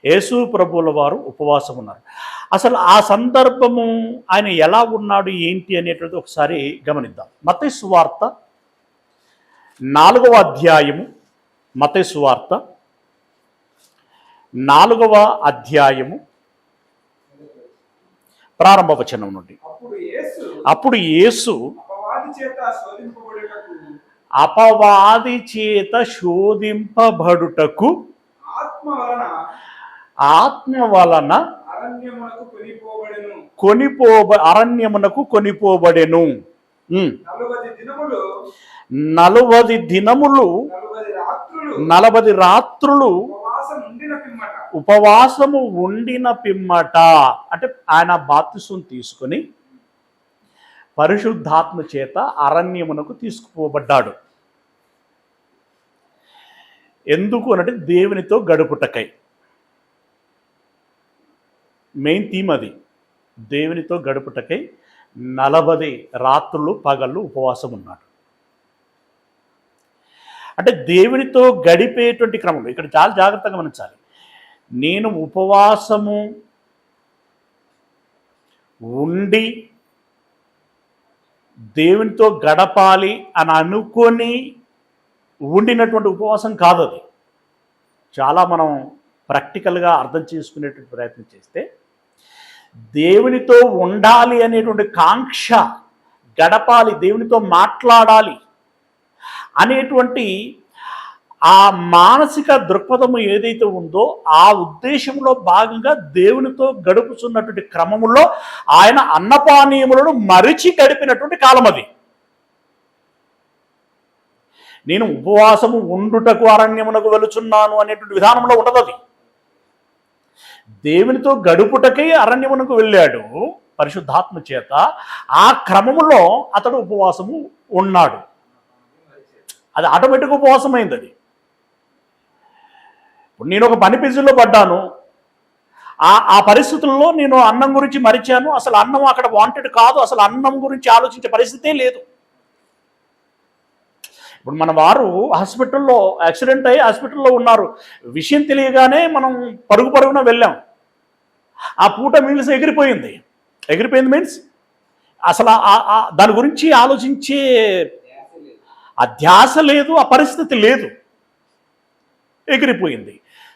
యేసు ప్రభువుల వారు ఉపవాసం ఉన్నారు. అసలు ఆ సందర్భము ఆయన ఎలా ఉన్నాడు ఏంటి అనేటువంటిది ఒకసారి గమనిద్దాం. మత్తయి సువార్త 4వ అధ్యాయము, మత్తయి సువార్త 4వ అధ్యాయము ప్రారంభ వచనం నుండి. అప్పుడు యేసు అపవాది చేత శోధింపబడుటకు ఆత్మ వలన అరణ్యమునకు కొనిపోబడెను. 40 దినములు 40 రాత్రులు ఉపవాసము ఉండిన పిమ్మట, అంటే ఆయన బాప్తిసం తీసుకొని పరిశుద్ధాత్మ చేత అరణ్యమునకు తీసుకుపోబడ్డాడు. ఎందుకు అనంటే దేవునితో గడుపుటకై. మెయిన్ థీమ్ అది, దేవునితో గడుపుటకై 40 రాత్రులు పగళ్ళు ఉపవాసం ఉన్నాడు. అంటే దేవునితో గడిపేటువంటి క్రమంలో ఇక్కడ చాలా జాగ్రత్తగా గమనించాలి. నేను ఉపవాసము ఉండి దేవునితో గడపాలి అని అనుకొని ఉండినటువంటి ఉపవాసం కాదు అది. చాలా మనం ప్రాక్టికల్గా అర్థం చేసుకునేటువంటి ప్రయత్నం చేస్తే, దేవునితో ఉండాలి అనేటువంటి కాంక్ష, గడపాలి, దేవునితో మాట్లాడాలి అనేటువంటి ఆ మానసిక దృక్పథము ఏదైతే ఉందో ఆ ఉద్దేశంలో భాగంగా దేవునితో గడుపుతున్నటువంటి క్రమములో ఆయన అన్నపానీయములను మరిచి గడిపినటువంటి కాలం అది. నేను ఉపవాసము ఉండుటకు అరణ్యమునకు వెలుచున్నాను అనేటువంటి విధానంలో ఉండదు అది. దేవునితో గడుపుటకై అరణ్యమునకు వెళ్ళాడు పరిశుద్ధాత్మ చేత. ఆ క్రమములో అతడు ఉపవాసము ఉన్నాడు. అది ఆటోమేటిక్ ఉపవాసం అయింది. అది ఇప్పుడు నేను ఒక పని బిజీలో పడ్డాను, ఆ పరిస్థితుల్లో నేను అన్నం గురించి మరిచాను. అసలు అన్నం అక్కడ వాంటెడ్ కాదు, అసలు అన్నం గురించి ఆలోచించే పరిస్థితే లేదు. ఇప్పుడు మన వారు హాస్పిటల్లో యాక్సిడెంట్ అయ్యి హాస్పిటల్లో ఉన్నారు. విషయం తెలియగానే మనం పరుగున వెళ్ళాం. ఆ పూట మీల్స్ ఎగిరిపోయింది మీన్స్ అసలు దాని గురించి ఆలోచించే ఆ ధ్యాస లేదు, ఆ పరిస్థితి లేదు, ఎగిరిపోయింది.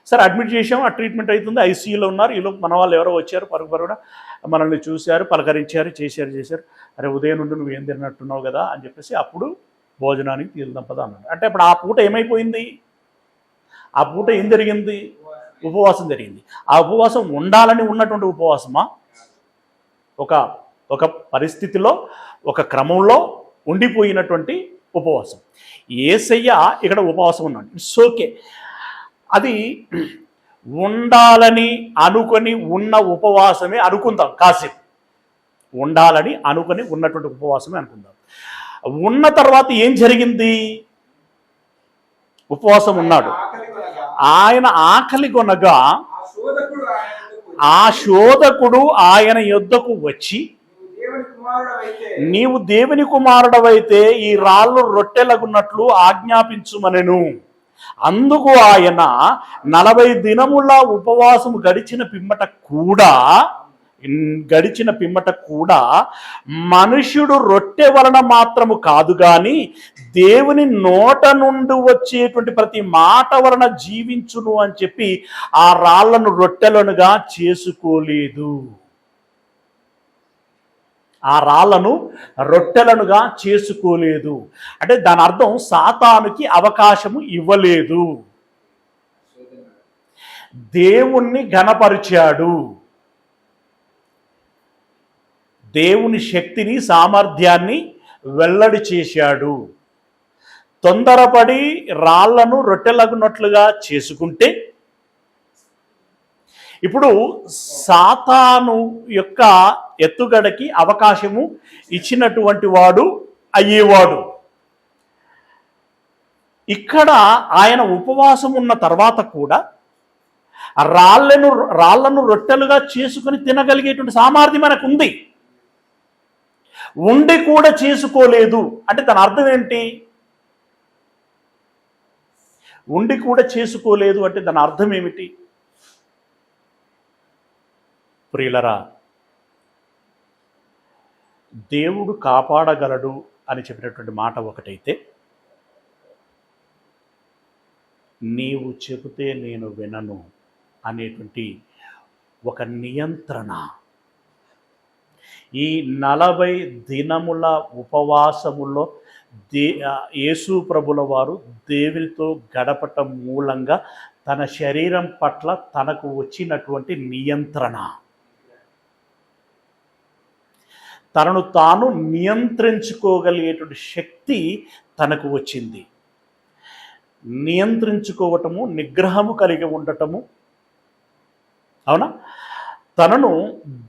సరే అడ్మిట్ చేసాం, ఆ ట్రీట్మెంట్ అవుతుంది, ఐసీయూలో ఉన్నారు. ఈలోపు మన వాళ్ళు ఎవరో వచ్చారు, పరుగున మనల్ని చూశారు, పలకరించారు, చేశారు. అరే ఉదయం నుండి నువ్వేం తిన్నట్టున్నావు కదా అని చెప్పేసి అప్పుడు భోజనానికి తీరుదంపద అన్నాడు. అంటే అప్పుడు ఆ పూట ఏమైపోయింది, ఆ పూట ఏం జరిగింది, ఉపవాసం జరిగింది. ఆ ఉపవాసం ఉండాలని ఉన్నటువంటి ఉపవాసమా? ఒక పరిస్థితిలో ఒక క్రమంలో ఉండిపోయినటువంటి ఉపవాసం. యేసయ్య ఇక్కడ ఉపవాసం ఉన్నాడు. ఇట్స్ ఓకే, అది ఉండాలని అనుకొని ఉన్న ఉపవాసమే అనుకుందాం. కాసేపు ఉండాలని అనుకొని ఉన్నటువంటి ఉపవాసమే అనుకుందాం. ఉన్న తర్వాత ఏం జరిగింది? ఉపవాసం ఉన్నాడు, ఆయన ఆకలి కొనగా ఆ శోధకుడు ఆయన యొద్దకు వచ్చి, నీవు దేవుని కుమారుడవైతే ఈ రాళ్ళు రొట్టెలగున్నట్లు ఆజ్ఞాపించుమనెను. అందుకు ఆయన 40 దినముల ఉపవాసము గడిచిన పిమ్మట కూడా మనుష్యుడు రొట్టె వలన మాత్రము కాదు గాని దేవుని నోట నుండి వచ్చేటువంటి ప్రతి మాట వలన జీవించును అని చెప్పి ఆ రాళ్లను రొట్టెలనుగా చేసుకోలేదు. ఆ రాళ్లను రొట్టెలనుగా చేసుకోలేదు అంటే దాని అర్థం సాతానుకి అవకాశము ఇవ్వలేదు, దేవుణ్ణి ఘనపరిచాడు, దేవుని శక్తిని సామర్థ్యాన్ని వెల్లడి చేశాడు. తొందరపడి రాళ్లను రొట్టెలగునట్లుగా చేసుకుంటే ఇప్పుడు సాతాను యొక్క ఎత్తుగడకి అవకాశము ఇచ్చినటువంటి వాడు అయ్యేవాడు. ఇక్కడ ఆయన ఉపవాసం ఉన్న తర్వాత కూడా రాళ్లను రొట్టెలుగా చేసుకుని తినగలిగేటువంటి సామర్థ్యం మనకు ఉంది. ఉండి కూడా చేసుకోలేదు అంటే దాని అర్థం ఏంటి? ఉండి కూడా చేసుకోలేదు అంటే దాని అర్థం ఏమిటి? ప్రియులరా, దేవుడు కాపాడగలడు అని చెప్పినటువంటి మాట ఒకటైతే, నీవు చెబితే నేను వినను అనేటువంటి ఒక నియంత్రణ, ఈ 40 దినముల ఉపవాసములో యేసు ప్రభుల వారు దేవునితో గడపటం మూలంగా తన శరీరం పట్ల తనకు వచ్చినటువంటి నియంత్రణ, తనను తాను నియంత్రించుకోగలిగేటువంటి శక్తి తనకు వచ్చింది. నియంత్రించుకోవటము, నిగ్రహము కలిగి ఉండటము, అవునా, తనను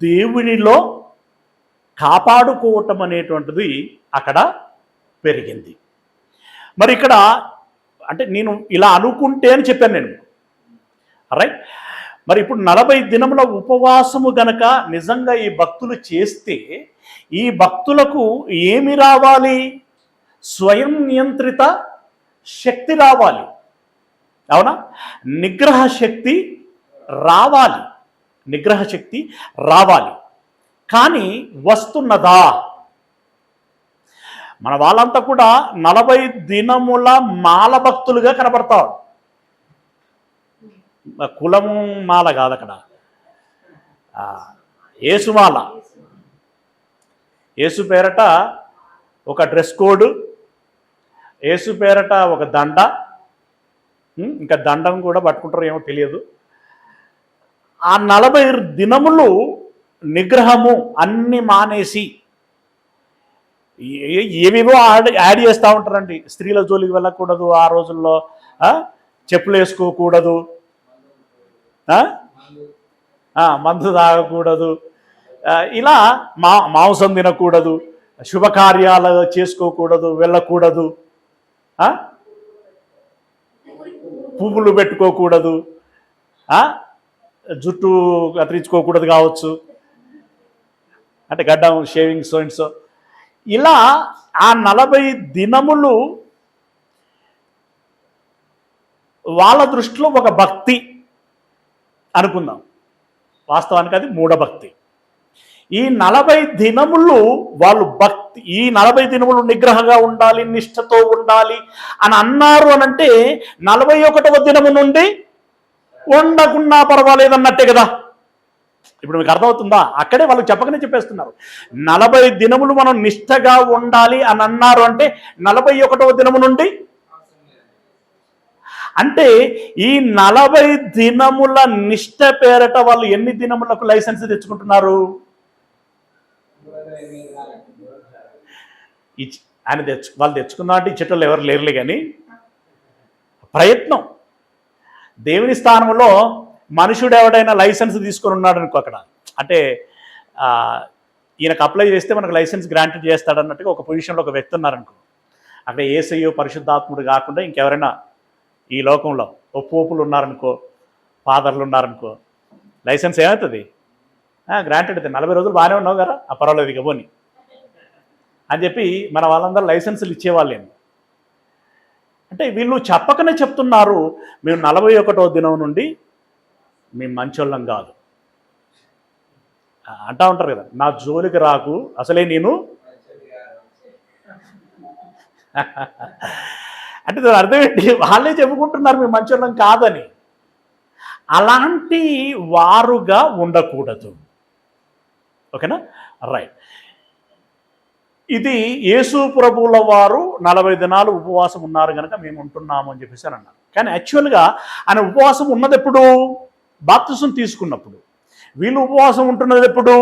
దేవునిలో కాపాడుకోవటం అనేటువంటిది అక్కడ పెరిగింది. మరి ఇక్కడ అంటే నేను ఇలా అనుకుంటే అని చెప్పాను నేను, రైట్. మరి ఇప్పుడు 40 దినముల ఉపవాసము గనక నిజంగా ఈ భక్తులు చేస్తే ఈ భక్తులకు ఏమి రావాలి? స్వయం నియంత్రిత శక్తి రావాలి, అవునా, నిగ్రహ శక్తి రావాలి. కానీ వస్తున్నదా? మన వాళ్ళంతా కూడా 40 దినముల మాల భక్తులుగా కనబడతారు. కులము మాల కాదు అక్కడ, యేసుమాల. యేసు పేరట ఒక డ్రెస్ కోడ్, యేసు పేరట ఒక దండ, ఇంకా దండం కూడా పట్టుకుంటారో ఏమో తెలియదు. ఆ 40 దినములు నిగ్రహము అన్ని మానేసి ఏవేవో యాడ్ చేస్తూ ఉంటారండి. స్త్రీల జోలికి వెళ్ళకూడదు, ఆ రోజుల్లో చెప్పులు వేసుకోకూడదు, మందు తాగకూడదు, ఇలా మాంసం తినకూడదు, శుభకార్యాలు చేసుకోకూడదు, వెళ్ళకూడదు, పువ్వులు పెట్టుకోకూడదు, జుట్టు కత్తిరించుకోకూడదు కావచ్చు, అంటే గడ్డం షేవింగ్ సో అండ్ సో. ఇలా ఆ 40 దినములు వాళ్ళ దృష్టిలో ఒక భక్తి అనుకుందాం, వాస్తవానికి అది మూఢభక్తి. ఈ 40 దినములు వాళ్ళు భక్తి, ఈ 40 దినములు నిగ్రహంగా ఉండాలి, నిష్ఠతో ఉండాలి అని అన్నారు అనంటే 41వ దినము నుండి ఉండకున్నా పర్వాలేదు అన్నట్టే కదా. ఇప్పుడు మీకు అర్థమవుతుందా? అక్కడే వాళ్ళు చెప్పకనే చెప్పేస్తున్నారు. 40 దినములు మనం నిష్ఠగా ఉండాలి అని అన్నారు అంటే 41వ దినము నుండి, అంటే ఈ 40 దినముల నిష్ఠ పేరట వాళ్ళు ఎన్ని దినములకు లైసెన్స్ తెచ్చుకుంటున్నారు? ఆయన వాళ్ళు తెచ్చుకున్నా అంటే ఇచ్చేటోళ్ళు ఎవరు లేరులే, కానీ ప్రయత్నం. దేవుని స్థానంలో మనుషుడు ఎవడైనా లైసెన్స్ తీసుకొని ఉన్నాడు అనుకో అక్కడ, అంటే ఈయనకు అప్లై చేస్తే మనకు లైసెన్స్ గ్రాంటెడ్ చేస్తాడన్నట్టుగా ఒక పొజిషన్లో ఒక వ్యక్తి ఉన్నారనుకో, అక్కడ యేసయ్య పరిశుద్ధాత్ముడు కాకుండా ఇంకెవరైనా ఈ లోకంలో ఓ పోపులు ఉన్నారనుకో, ఫాదర్లు ఉన్నారనుకో, లైసెన్స్ ఏమవుతుంది? గ్రాంటెడ్ అవుతుంది. 40 రోజులు బాగానే ఉన్నావు కదా, పర్వాలేదు ఇక పోని అని చెప్పి మన వాళ్ళందరూ లైసెన్సులు ఇచ్చేవాళ్ళేమి. అంటే వీళ్ళు చెప్పకనే చెప్తున్నారు, మేము 41వ దినం నుండి మేము మంచోళ్ళం కాదు అంటా ఉంటారు కదా, నా జోలికి రాకు అసలే నేను. అంటే దాని అర్థం ఏంటి? వాళ్ళే చెప్పుకుంటున్నారు మేము మంచోళ్ళం కాదని. అలాంటి వారుగా ఉండకూడదు. ఓకేనా? రైట్. ఇది యేసు ప్రభువుల వారు 40 దినాలు ఉపవాసం ఉన్నారు కనుక మేము ఉంటున్నాము అని చెప్పేసి అని అన్నారు. కానీ యాక్చువల్గా ఆయన ఉపవాసం ఉన్నది ఎప్పుడు? బాప్తిసం తీసుకున్నప్పుడు. వీళ్ళు ఉపవాసం ఉంటున్నది ఎప్పుడు?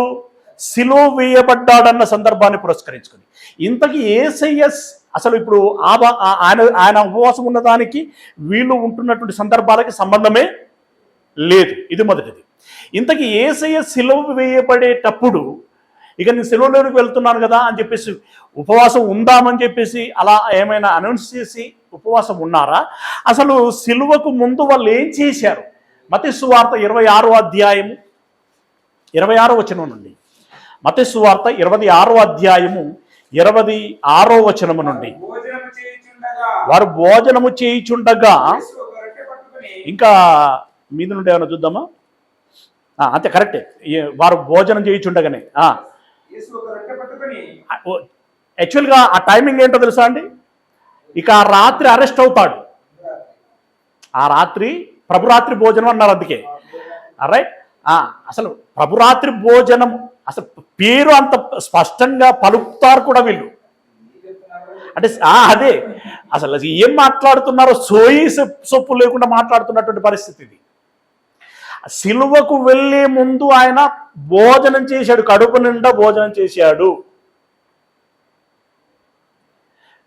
సిలువ వేయబడ్డాడన్న సందర్భాన్ని పురస్కరించుకొని. ఇంతకీ యేసయ్య అసలు ఇప్పుడు ఆయన ఉపవాసం ఉన్నదానికి వీళ్ళు ఉంటున్నటువంటి సందర్భాలకి సంబంధమే లేదు. ఇది మొదటిది. ఇంతకీ యేసయ్య సిలువ వేయబడేటప్పుడు ఇక నేను సెలవులోనికి వెళ్తున్నాను కదా అని చెప్పేసి ఉపవాసం ఉందామని చెప్పేసి అలా ఏమైనా అనౌన్స్ చేసి ఉపవాసం ఉన్నారా? అసలు సిలువకు ముందు వాళ్ళు ఏం చేశారు? మత్తయి సువార్త 26వ అధ్యాయము 26వ వచనం నుండి, మత్తయి సువార్త 26వ అధ్యాయము 26వ వచనము నుండి, వారు భోజనము చేయుచుండగా, ఇంకా మీద నుండి ఏమైనా చూద్దామా? అంతే, కరెక్టే. వారు భోజనం చేయుచుండగానే, యాక్చువల్గా ఆ టైమింగ్ ఏంటో తెలుసా అండి? ఇక ఆ రాత్రి అరెస్ట్ అవుతాడు. ఆ రాత్రి ప్రభురాత్రి భోజనం అన్నారు, అందుకే. రైట్. అసలు ప్రభురాత్రి భోజనం అసలు పేరు అంత స్పష్టంగా పలుకుతారు కూడా వీళ్ళు. అంటే అదే అసలు ఏం మాట్లాడుతున్నారో సోయి సొప్పు లేకుండా మాట్లాడుతున్నటువంటి పరిస్థితి ఇది. సిలువకు వెళ్ళే ముందు ఆయన భోజనం చేశాడు, కడుపు నిండా భోజనం చేశాడు.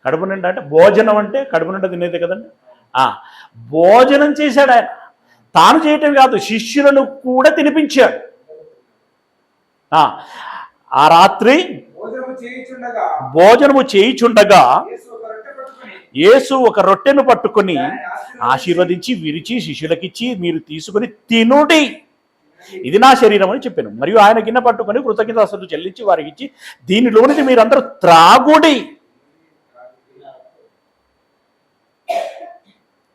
కడుపు నిండా అంటే భోజనం అంటే కడుపు నిండా తినేదే కదండి. భోజనం చేశాడు ఆయన. తాను చేయటం కాదు, శిష్యులను కూడా తినిపించాడు. ఆ రాత్రి భోజనము చేయుచుండగా యేసు ఒక రొట్టెను పట్టుకొని ఆశీర్వదించి విరిచి శిష్యులకిచ్చి, మీరు తీసుకుని తినుడి, ఇది నా శరీరం అని చెప్పాను. మరియు ఆయన గిన్నె పట్టుకొని కృతజ్ఞతాస్తుతులు చెల్లించి వారికి ఇచ్చి, దీనిలోనిది మీరందరూ త్రాగుడి.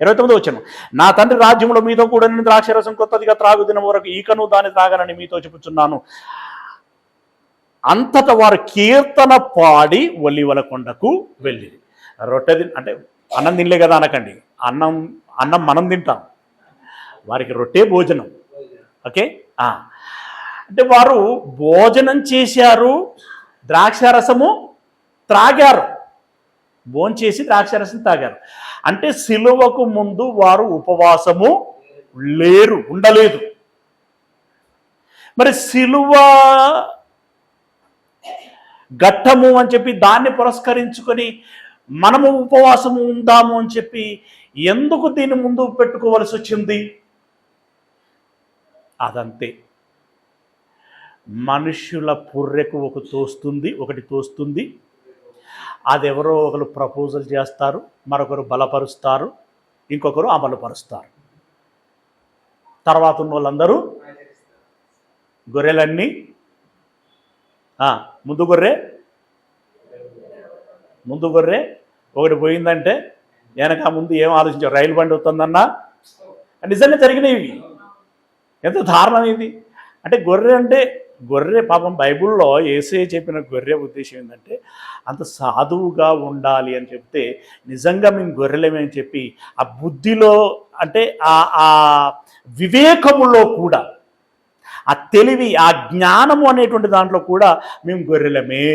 29వ వచనం, నా తండ్రి రాజ్యంలో మీతో కూడా నేను ద్రాక్షరసం కొత్తదిగా త్రాగు దినం వరకు ఈకను దాన్ని త్రాగనని మీతో చెప్పుచున్నాను. అంతటా వారు కీర్తన పాడి ఒలీవల కొండకు వెళ్ళి. రొట్టె అంటే అన్నం తినలే కదా అనకండి, అన్నం మనం తింటాం, వారికి రొట్టె భోజనం. ఓకే. అంటే వారు భోజనం చేశారు, ద్రాక్షారసము త్రాగారు, భోంచేసి ద్రాక్షారసం తాగారు. అంటే సిలువకు ముందు వారు ఉపవాసము ఉండలేదు. మరి సిలువ ఘట్టము అని చెప్పి దాన్ని పురస్కరించుకొని మనము ఉపవాసము ఉందాము అని చెప్పి ఎందుకు దీన్ని ముందు పెట్టుకోవలసి వచ్చింది? అదంతే, మనుష్యుల పుర్రెకు ఒకటి తోస్తుంది. అదెవరో ఒకరు ప్రపోజల్ చేస్తారు, మరొకరు బలపరుస్తారు, ఇంకొకరు అమలుపరుస్తారు. తర్వాత ఉన్న వాళ్ళందరూ గొర్రెలన్నీ ముందు గొర్రె ఒకటి పోయిందంటే వెనక ముందు ఏం ఆలోచించారు, రైలు బండి వస్తుందన్నా. నిజంగా జరిగినవి. ఎంత దారుణం ఇది. అంటే గొర్రె పాపం బైబిల్లో యేసయ్య చెప్పిన గొర్రె ఉద్దేశం ఏంటంటే అంత సాధువుగా ఉండాలి అని చెప్తే నిజంగా మేము గొర్రెలమని చెప్పి ఆ బుద్ధిలో అంటే ఆ వివేకములో కూడా ఆ తెలివి ఆ జ్ఞానము అనేటువంటి దాంట్లో కూడా మేము గొర్రెలమే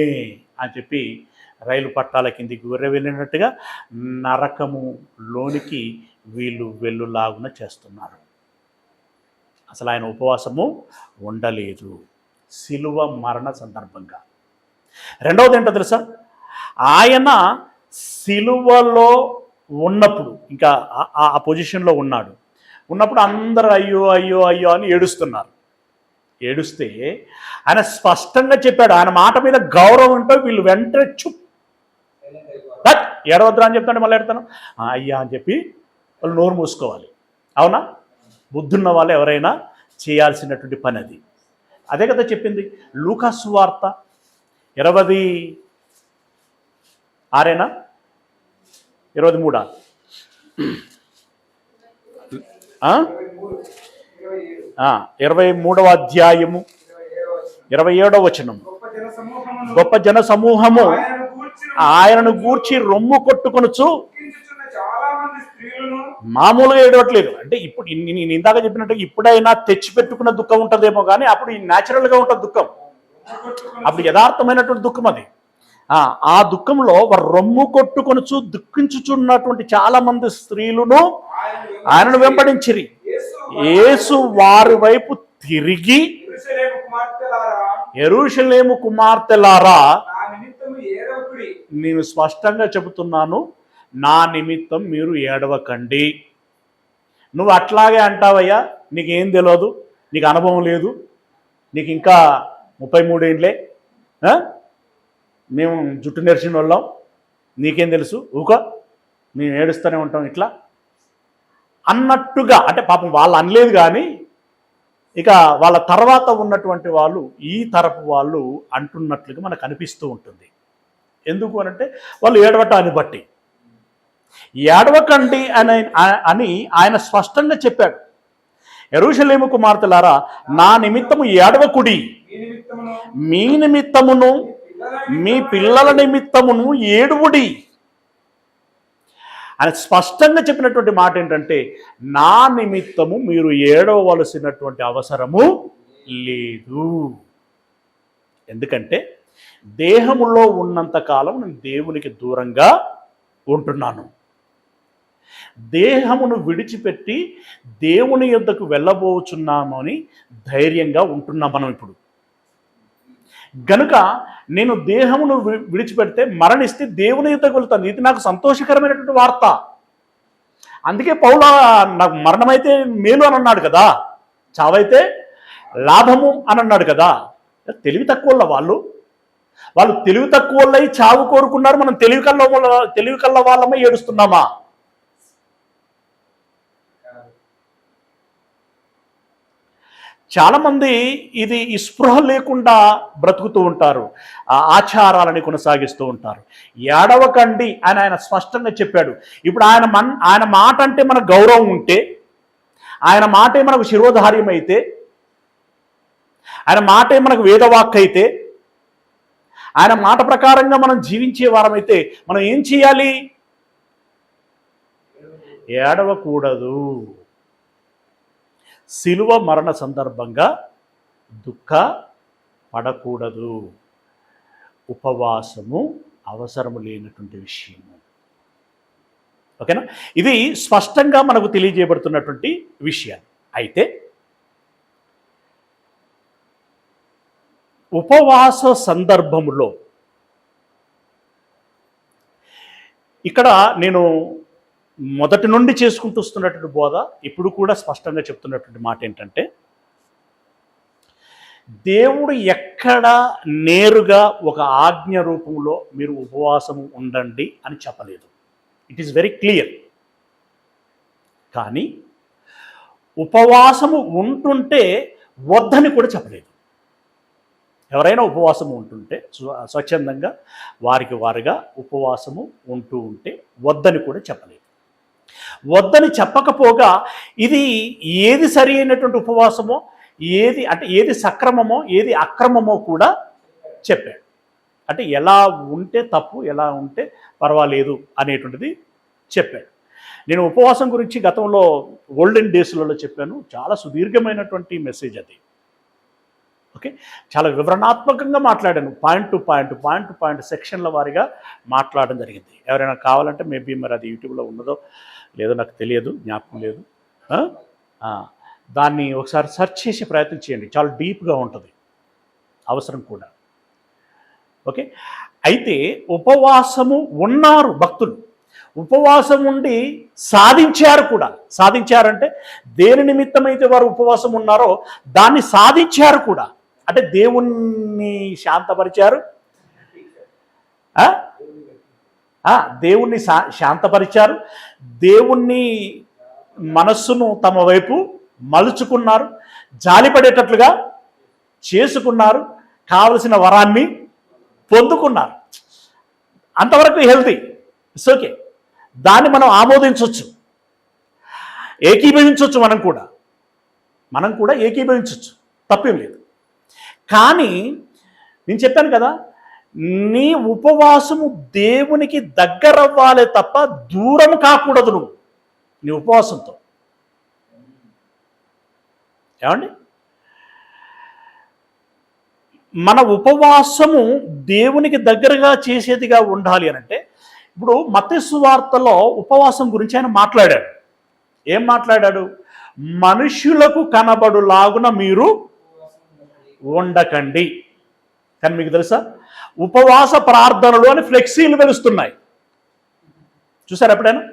అని చెప్పి రైలు పట్టాల కిందికి గొర్రె వెళ్ళినట్టుగా నరకములోనికి వీళ్ళు వెల్లులాగున చేస్తున్నారు. అసలు ఆయన ఉపవాసము ఉండలేదు శిలువ మరణ సందర్భంగా. రెండవది ఏంటో తెలుసా, ఆయన శిలువలో ఉన్నప్పుడు ఇంకా ఆ పొజిషన్లో ఉన్నప్పుడు అందరూ అయ్యో అయ్యో అయ్యో అని ఏడుస్తున్నారు. ఏడుస్తే ఆయన స్పష్టంగా చెప్పాడు. ఆయన మాట మీద గౌరవం ఉంటే వీళ్ళు వెంటనే ఏడవద్దురా అని చెప్తాడు. మళ్ళీ ఎడతాను అయ్యా అని చెప్పి వాళ్ళు నోరు మూసుకోవాలి. అవునా? బుద్ధున్న వాళ్ళు ఎవరైనా చేయాల్సినటువంటి పని అది. అదే కదా చెప్పింది లూకా సువార్త 26 23 23వ అధ్యాయము 27వ వచనం. గొప్ప జన సమూహము ఆయనను గూర్చి రొమ్ము కొట్టుకొనుచు, మామూలుగా ఏడవట్లేదు. అంటే ఇప్పుడు నేను ఇందాక చెప్పినట్టు ఇప్పుడైనా తెచ్చిపెట్టుకున్న దుఃఖం ఉంటుందేమో, కానీ అప్పుడు న్యాచురల్గా ఉంటుంది దుఃఖం. అప్పుడు యథార్థమైనటువంటి దుఃఖం అది. ఆ దుఃఖంలో వారు రొమ్ము కొట్టుకొనుచు దుఃఖించుచున్నటువంటి చాలా మంది స్త్రీలను ఆయనను వెంబడించిరి. యేసు వారి వైపు తిరిగి, యెరూషలేము కుమార్తెలారా, నేను స్పష్టంగా చెబుతున్నాను, నా నిమిత్తం మీరు ఏడవకండి. నువ్వు అట్లాగే అంటావయ్యా, నీకేం తెలియదు, నీకు అనుభవం లేదు, నీకు ఇంకా 33 ఏండ్లే, మేము జుట్టు నెరిచిన వాళ్ళం, నీకేం తెలుసు, ఊక మేము ఏడుస్తూనే ఉంటాం ఇట్లా అన్నట్టుగా. అంటే పాపం వాళ్ళు అనలేదు, కానీ ఇక వాళ్ళ తర్వాత ఉన్నటువంటి వాళ్ళు ఈ తరపు వాళ్ళు అంటున్నట్లుగా మనకు అనిపిస్తూ ఉంటుంది. ఎందుకు అనంటే వాళ్ళు ఏడవటాన్ని బట్టి. ఏడవకండి అని ఆయన స్పష్టంగా చెప్పాడు. యెరూషలేము కుమార్తెలారా, నా నిమిత్తము ఏడవకుడి, మీ నిమిత్తమును మీ పిల్లల నిమిత్తమును ఏడువుడి అని స్పష్టంగా చెప్పినటువంటి మాట ఏంటంటే, నా నిమిత్తము మీరు ఏడవలసినటువంటి అవసరము లేదు. ఎందుకంటే దేహములో ఉన్నంతకాలం నేను దేవునికి దూరంగా ఉంటున్నాను. దేహమును విడిచిపెట్టి దేవుని యొద్దకు వెళ్ళబోచున్నామని ధైర్యంగా ఉంటున్నాం మనం ఇప్పుడు. గనుక నేను దేహమును విడిచిపెడితే మరణిస్తే దేవుని యొద్దకు వెళ్తాను. ఇది నాకు సంతోషకరమైనటువంటి వార్త. అందుకే పౌలు నాకు మరణమైతే మేలు అని అన్నాడు కదా, చావైతే లాభము అని అన్నాడు కదా. తెలివి తక్కువ వాళ్ళు తెలివి తక్కువ చావు కోరుకున్నారు. మనం తెలివి కల్ల వాళ్ళమై ఏడుస్తున్నామా? చాలామంది ఇది ఈ స్పృహ లేకుండా బ్రతుకుతూ ఉంటారు, ఆచారాలని కొనసాగిస్తూ ఉంటారు. ఏడవకండి అని ఆయన స్పష్టంగా చెప్పాడు. ఇప్పుడు ఆయన మాట అంటే మనకు గౌరవం ఉంటే, ఆయన మాటే మనకు శిరోధార్యం అయితే, ఆయన మాటే మనకు వేదవాక్ అయితే, ఆయన మాట ప్రకారంగా మనం జీవించే వారమైతే మనం ఏం చేయాలి? ఏడవకూడదు. శిలువ మరణ సందర్భంగా దుఃఖ పడకూడదు. ఉపవాసము అవసరము లేనటువంటి విషయము. ఓకేనా? ఇది స్పష్టంగా మనకు తెలియజేయబడుతున్నటువంటి విషయాలు. అయితే ఉపవాస సందర్భములో ఇక్కడ నేను మొదటి నుండి చేసుకుంటూ వస్తున్నటువంటి బోధ ఇప్పుడు కూడా స్పష్టంగా చెప్తున్నటువంటి మాట ఏంటంటే, దేవుడు ఎక్కడ నేరుగా ఒక ఆజ్ఞ రూపంలో మీరు ఉపవాసం ఉండండి అని చెప్పలేదు. It is very clear. కానీ ఉపవాసము ఉంటుంటే వద్దని కూడా చెప్పలేదు. ఎవరైనా ఉపవాసము ఉంటుంటే స్వచ్ఛందంగా వారికి వారుగా ఉపవాసము ఉంటూ ఉంటే వద్దని కూడా చెప్పలేదు. వద్దని చెప్పకపోగా ఇది ఏది సరి అయినటువంటి ఉపవాసమో, ఏది సక్రమమో ఏది అక్రమమో కూడా చెప్పాడు. అంటే ఎలా ఉంటే తప్పు, ఎలా ఉంటే పర్వాలేదు అనేటువంటిది చెప్పాడు. నేను ఉపవాసం గురించి గతంలో గోల్డెన్ డేస్లలో చెప్పాను. చాలా సుదీర్ఘమైనటువంటి మెసేజ్ అది. ఓకే, చాలా వివరణాత్మకంగా మాట్లాడాను. పాయింట్ టు పాయింట్ సెక్షన్ల వారీగా మాట్లాడడం జరిగింది. ఎవరైనా కావాలంటే మేబీ మరి అది యూట్యూబ్లో ఉన్నదో లేదో నాకు తెలియదు, జ్ఞాపకం లేదు. దాన్ని ఒకసారి సెర్చ్ చేసి ప్రయత్నం చేయండి. చాలా డీప్గా ఉంటుంది, అవసరం కూడా. ఓకే, అయితే ఉపవాసము ఉన్నారు భక్తులు, ఉపవాసం ఉండి సాధించారు కూడా. సాధించారంటే దేని నిమిత్తమైతే వారు ఉపవాసం ఉన్నారో దాన్ని సాధించారు కూడా. అంటే దేవుణ్ణి శాంతపరిచారు, దేవుణ్ణి శాంతపరిచారు, దేవుణ్ణి మనస్సును తమ వైపు మలుచుకున్నారు, జాలిపడేటట్లుగా చేసుకున్నారు, కావలసిన వరాన్ని పొందుకున్నారు. అంతవరకు హెల్తీ, ఇట్స్ ఓకే. దాన్ని మనం ఆమోదించవచ్చు, ఏకీభవించవచ్చు. మనం కూడా ఏకీభవించవచ్చు, తప్పేం లేదు. కానీ నేను చెప్పాను కదా, నీ ఉపవాసము దేవునికి దగ్గరవ్వాలే తప్ప దూరం కాకూడదు. నువ్వు నీ ఉపవాసంతో ఏమండి, మన ఉపవాసము దేవునికి దగ్గరగా చేసేదిగా ఉండాలి అని అంటే, ఇప్పుడు మత్తయి సువార్తలో ఉపవాసం గురించి ఆయన మాట్లాడాడు. ఏం మాట్లాడాడు? మనుషులకు కనబడులాగున మీరు ఉండకండి. కానీ మీకు తెలుసా, ఉపవాస ప్రార్థనలు అని ఫ్లెక్సీలు వెలుస్తున్నాయి. చూసారు ఎప్పుడైనా?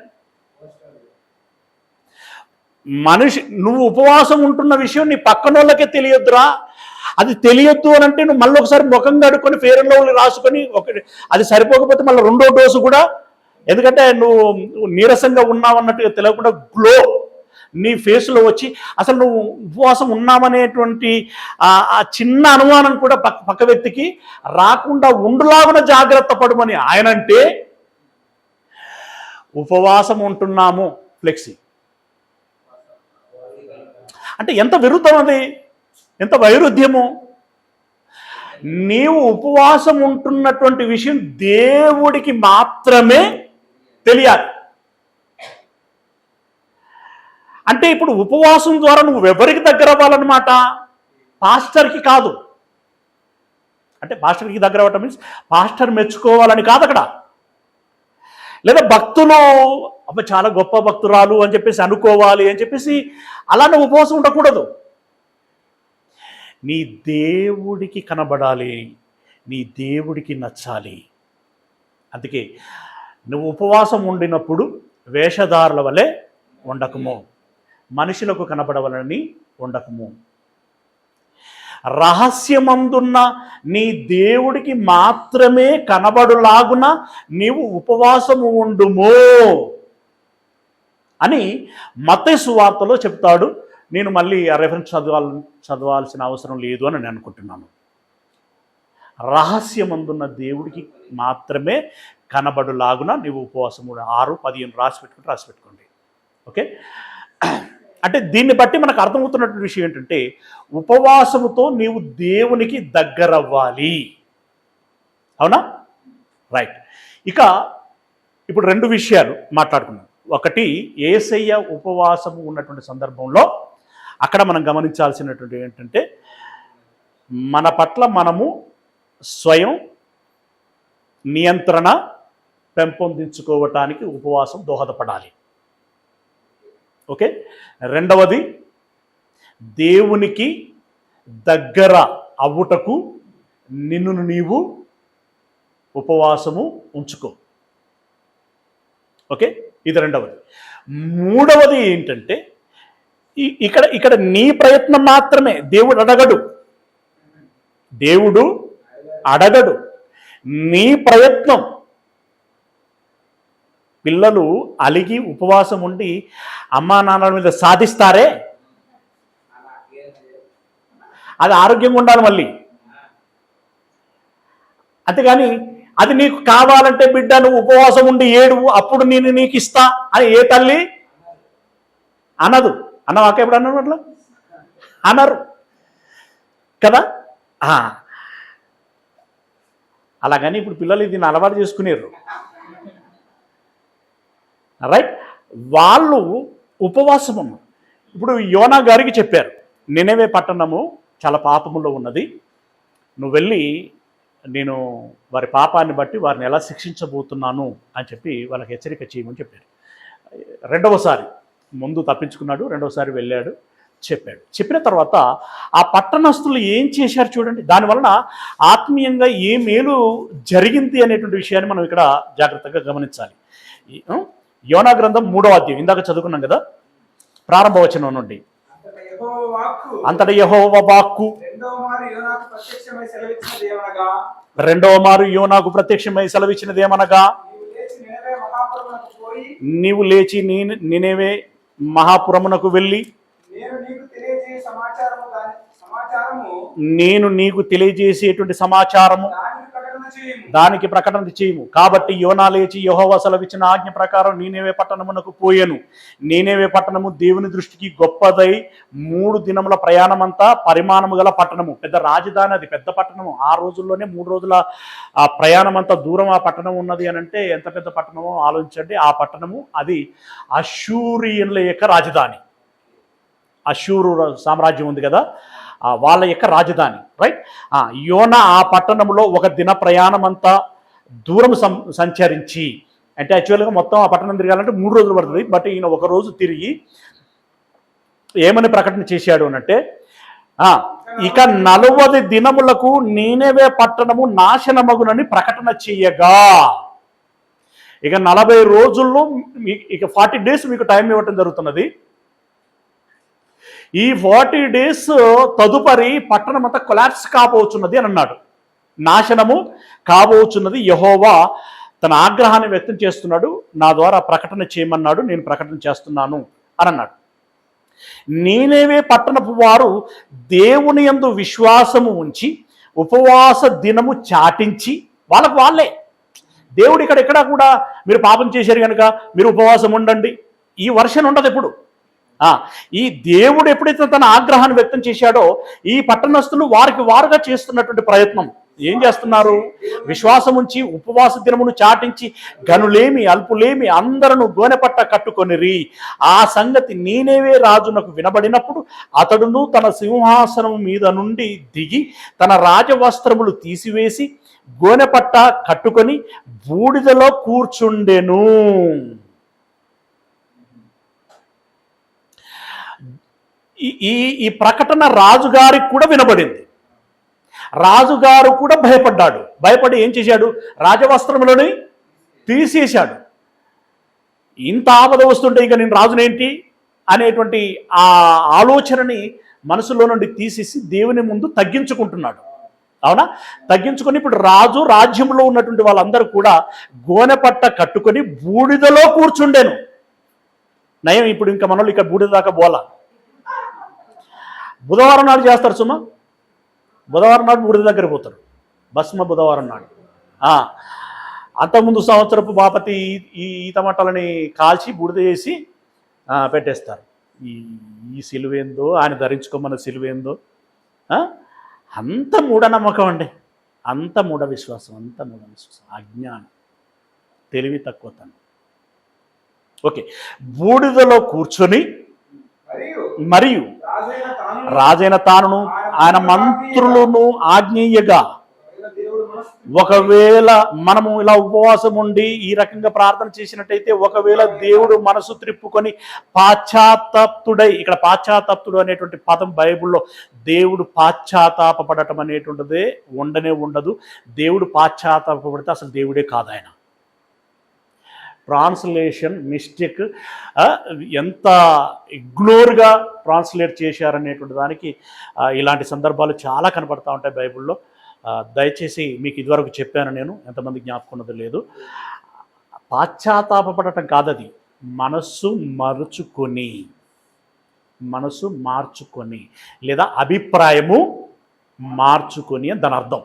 నువ్వు ఉపవాసం ఉంటున్న విషయం నీ పక్కనోళ్ళకే తెలియద్దురా. అది తెలియద్దు అని అంటే నువ్వు మళ్ళీ ఒకసారి ముఖం కడుక్కొని ఫెయిర్ అండ్ లవ్లీ రాసుకొని అది సరిపోకపోతే మళ్ళీ 2వ డోసు కూడా, ఎందుకంటే నువ్వు నీరసంగా ఉన్నావన్నట్టుగా తెలియకుండా గ్లో నీ ఫేస్లో వచ్చి అసలు నువ్వు ఉపవాసం ఉన్నామనేటువంటి ఆ చిన్న అనుమానం కూడా పక్క వ్యక్తికి రాకుండా ఉండులాగున జాగ్రత్త పడమని ఆయన అంటే, ఉపవాసం ఉంటున్నాము ఫ్లెక్సీ అంటే ఎంత విరుద్ధం, అది ఎంత వైరుధ్యము. నీవు ఉపవాసం ఉంటున్నటువంటి విషయం దేవుడికి మాత్రమే తెలియాలి. అంటే ఇప్పుడు ఉపవాసం ద్వారా నువ్వు ఎవరికి దగ్గర అవ్వాలన్నమాట? పాస్టర్కి కాదు. అంటే పాస్టర్కి దగ్గర అవ్వటం మీన్స్ పాస్టర్ మెచ్చుకోవాలని కాదు అక్కడ. లేదా భక్తులు అబ్బా చాలా గొప్ప భక్తురాలు అని చెప్పేసి అనుకోవాలి అని చెప్పేసి అలా నువ్వు ఉపవాసం ఉండకూడదు. నీ దేవుడికి కనబడాలి, నీ దేవుడికి నచ్చాలి. అందుకే నువ్వు ఉపవాసం ఉండినప్పుడు వేషధారుల వలె ఉండకము, మనుషులకు కనబడవలని ఉండకము. రహస్యమందున్న నీ దేవుడికి మాత్రమే కనబడులాగున నీవు ఉపవాసము ఉండుము అని మత్తయి సువార్తలో చెప్తాడు. నేను మళ్ళీ ఆ రెఫరెన్స్ చదవాల్సిన అవసరం లేదు అని నేను అనుకుంటున్నాను. రహస్యమందున్న దేవుడికి మాత్రమే కనబడులాగున నీవు ఉపవాసము 6-15 రాసి పెట్టుకోండి. ఓకే, అంటే దీన్ని బట్టి మనకు అర్థమవుతున్నటువంటి విషయం ఏంటంటే, ఉపవాసముతో నీవు దేవునికి దగ్గరవ్వాలి. అవునా? రైట్. ఇప్పుడు 2 విషయాలు మాట్లాడుకున్నాం. ఒకటి, యేసయ్య ఉపవాసము ఉన్నటువంటి సందర్భంలో అక్కడ మనం గమనించాల్సినటువంటి ఏంటంటే, మన పట్ల మనము స్వయం నియంత్రణ పెంపొందించుకోవటానికి ఉపవాసం దోహదపడాలి. ఓకే. రెండవది, దేవునికి దగ్గర అవ్వుటకు నిన్ను నీవు ఉపవాసము ఉంచుకో. ఓకే, ఇది రెండవది. మూడవది ఏంటంటే, ఇక్కడ నీ ప్రయత్నం మాత్రమే, దేవుడు అడగడు. నీ ప్రయత్నం, పిల్లలు అలిగి ఉపవాసం ఉండి అమ్మా నాన్నల మీద సాధిస్తారే, అది ఆరోగ్యంగా ఉండాలి మళ్ళీ. అంతేగాని అది నీకు కావాలంటే బిడ్డ నువ్వు ఉపవాసం ఉండి ఏడువు అప్పుడు నేను నీకు ఇస్తా అని ఏ తల్లి అనదు. అన్నవాక ఎప్పుడు అన్నారు అట్లా అనరు కదా. అలాగని ఇప్పుడు పిల్లలు దీన్ని అలవాటు చేసుకునేరు, రైట్. వాళ్ళు ఉపవాసం ఉన్నారు. ఇప్పుడు యోనా గారికి చెప్పారు, నినవే పట్టణము చాలా పాపములో ఉన్నది, నువ్వు వెళ్ళి నేను వారి పాపాన్ని బట్టి వారిని ఎలా శిక్షించబోతున్నాను అని చెప్పి వాళ్ళకి హెచ్చరిక చేయమని చెప్పారు. రెండవసారి ముందు తప్పించుకున్నాడు, రెండవసారి వెళ్ళాడు, చెప్పాడు. చెప్పిన తర్వాత ఆ పట్టణస్తులు ఏం చేశారు చూడండి. దానివలన ఆత్మీయంగా ఏ మేలు జరిగింది అనేటువంటి విషయాన్ని మనం ఇక్కడ జాగ్రత్తగా గమనించాలి. యోనా గ్రంథం 3వ అధ్యాయం ఇందాక చదువుకున్నాం కదా, ప్రారంభ వచనం నుండి. అంతట యెహోవా వాక్కు రెండవ మారు యోనాకు ప్రత్యక్షమై సెలవిచ్చినదేమనగా, నీవు లేచి నినెవే మహాపురమునకు వెళ్ళి నేను నీకు తెలియజేసేటువంటి సమాచారము దానికి ప్రకటన చేయము. కాబట్టి యోనా లేచి యెహోవా సెలవిచ్చిన ఆజ్ఞ ప్రకారం నీనేవే పట్టణమునకు పోయెను. నీనేవే పట్టణము దేవుని దృష్టికి గొప్పదై 3 దినముల ప్రయాణమంతా పరిమాణము గల పట్టణము, పెద్ద రాజధాని, అది పెద్ద పట్టణము. ఆ రోజుల్లోనే 3 రోజుల ఆ ప్రయాణం అంతా దూరం ఆ పట్టణం ఉన్నది అని అంటే ఎంత పెద్ద పట్టణమో ఆలోచించండి. ఆ పట్టణము అది అష్షూరియన్ల యొక్క రాజధాని. అష్షూరు సామ్రాజ్యం ఉంది కదా, వాళ్ళ యొక్క రాజధాని, రైట్. యోనా ఆ పట్టణంలో 1 దిన ప్రయాణం అంతా దూరం సంచరించి, అంటే యాక్చువల్గా మొత్తం ఆ పట్టణం తిరగాలంటే 3 రోజులు పడుతుంది. బట్ ఈయన 1 రోజు తిరిగి ఏమని ప్రకటన చేశాడు అనంటే, ఇక 40 దినములకు నీనెవే పట్టణము నాశనమగునని ప్రకటన చేయగా, ఇక 40 రోజుల్లో ఇక 40 డేస్ మీకు టైం ఇవ్వటం జరుగుతున్నది. ఈ 40 డేస్ తదుపరి పట్టణం అంతా కొలాప్స్ కాబోచున్నది అని అన్నాడు. నాశనము కాబోచున్నది. యెహోవా తన ఆగ్రహాన్ని వ్యక్తం చేస్తున్నాడు, నా ద్వారా ప్రకటన చేయమన్నాడు, నేను ప్రకటన చేస్తున్నాను అని అన్నాడు. నీనేవే పట్టణపు వారు దేవుని యందు విశ్వాసము ఉంచి ఉపవాస దినము చాటించి, వాళ్ళే దేవుడు ఇక్కడ కూడా మీరు పాపం చేశారు కనుక మీరు ఉపవాసం ఉండండి, ఈ వర్షం ఉండదు. ఎప్పుడు ఈ దేవుడు ఎప్పుడైతే తన ఆగ్రహాన్ని వ్యక్తం చేశాడో, ఈ పట్టణస్తులు వారికి వారుగా చేస్తున్నటువంటి ప్రయత్నం ఏం చేస్తున్నారు? విశ్వాసం ఉంచి ఉపవాస దినమును చాటించి గనులేమి అల్పులేమి అందరూ గోనెపట్ట కట్టుకొనిరి. ఆ సంగతి నీనేవే రాజునకు వినబడినప్పుడు అతడును తన సింహాసనం మీద నుండి దిగి తన రాజవస్త్రములు తీసివేసి గోనెపట్ట కట్టుకొని బూడిదలో కూర్చుండెను. ఈ ప్రకటన రాజుగారికి కూడా వినబడింది. రాజుగారు కూడా భయపడి ఏం చేశాడు? రాజవస్త్రములని తీసేశాడు. ఇంత ఆపద వస్తుంటే ఇక నేను రాజునేంటి అనేటువంటి ఆ ఆలోచనని మనసులో నుండి తీసేసి దేవుని ముందు తగ్గించుకుంటున్నాడు. అవునా? తగ్గించుకొని ఇప్పుడు రాజు రాజ్యంలో ఉన్నటువంటి వాళ్ళందరూ కూడా గోనెపట్ట కట్టుకొని బూడిదలో కూర్చుండేను. నయం ఇప్పుడు ఇంకా మనోళ్ళు ఇక్కడ బూడిద దాకా పోలా. బుధవారం నాడు చేస్తారు సుమా, బుధవారం నాడు బూడిద దగ్గర పోతారు, భస్మ బుధవారం నాడు. అంతకుముందు సంవత్సరపు బాపతి ఈతమట్టలని కాల్చి బూడిద చేసి పెట్టేస్తారు. ఈ సిలువేందో, ఆయన ధరించుకోమన్న సిలువేందో, అంత మూఢనమ్మకం అండి, అంత మూఢ విశ్వాసం, అజ్ఞానం, తెలివి తక్కువతనం. ఓకే, బూడిదలో కూర్చొని మరియు రాజైన తానును ఆయన మంత్రులను ఆజ్ఞేయగా, ఒకవేళ మనము ఇలా ఉపవాసం ఉండి ఈ రకంగా ప్రార్థన చేసినట్టయితే ఒకవేళ దేవుడు మనసు త్రిప్పుకొని పాశ్చాత్తాప్తుడై, ఇక్కడ పాశ్చాత్తాప్తుడు అనేటువంటి పదం బైబిల్లో దేవుడు పాశ్చాత్తాపడటం అనేటువంటిదే ఉండదు. దేవుడు పాశ్చాత్తాపడితే అసలు దేవుడే కాదు ఆయన. ట్రాన్స్లేషన్ మిస్టేక్, ఎంత ఇగ్నోర్గా ట్రాన్స్లేట్ చేశారనేటువంటి దానికి ఇలాంటి సందర్భాలు చాలా కనపడతా ఉంటాయి బైబిల్లో. దయచేసి మీకు ఇదివరకు చెప్పాను నేను, ఎంతమంది జ్ఞాపకం ఉన్నది లేదు. పాశ్చాత్తాపపడటం కాదది, మనసు మార్చుకొని లేదా అభిప్రాయము మార్చుకొని అని దాని అర్థం.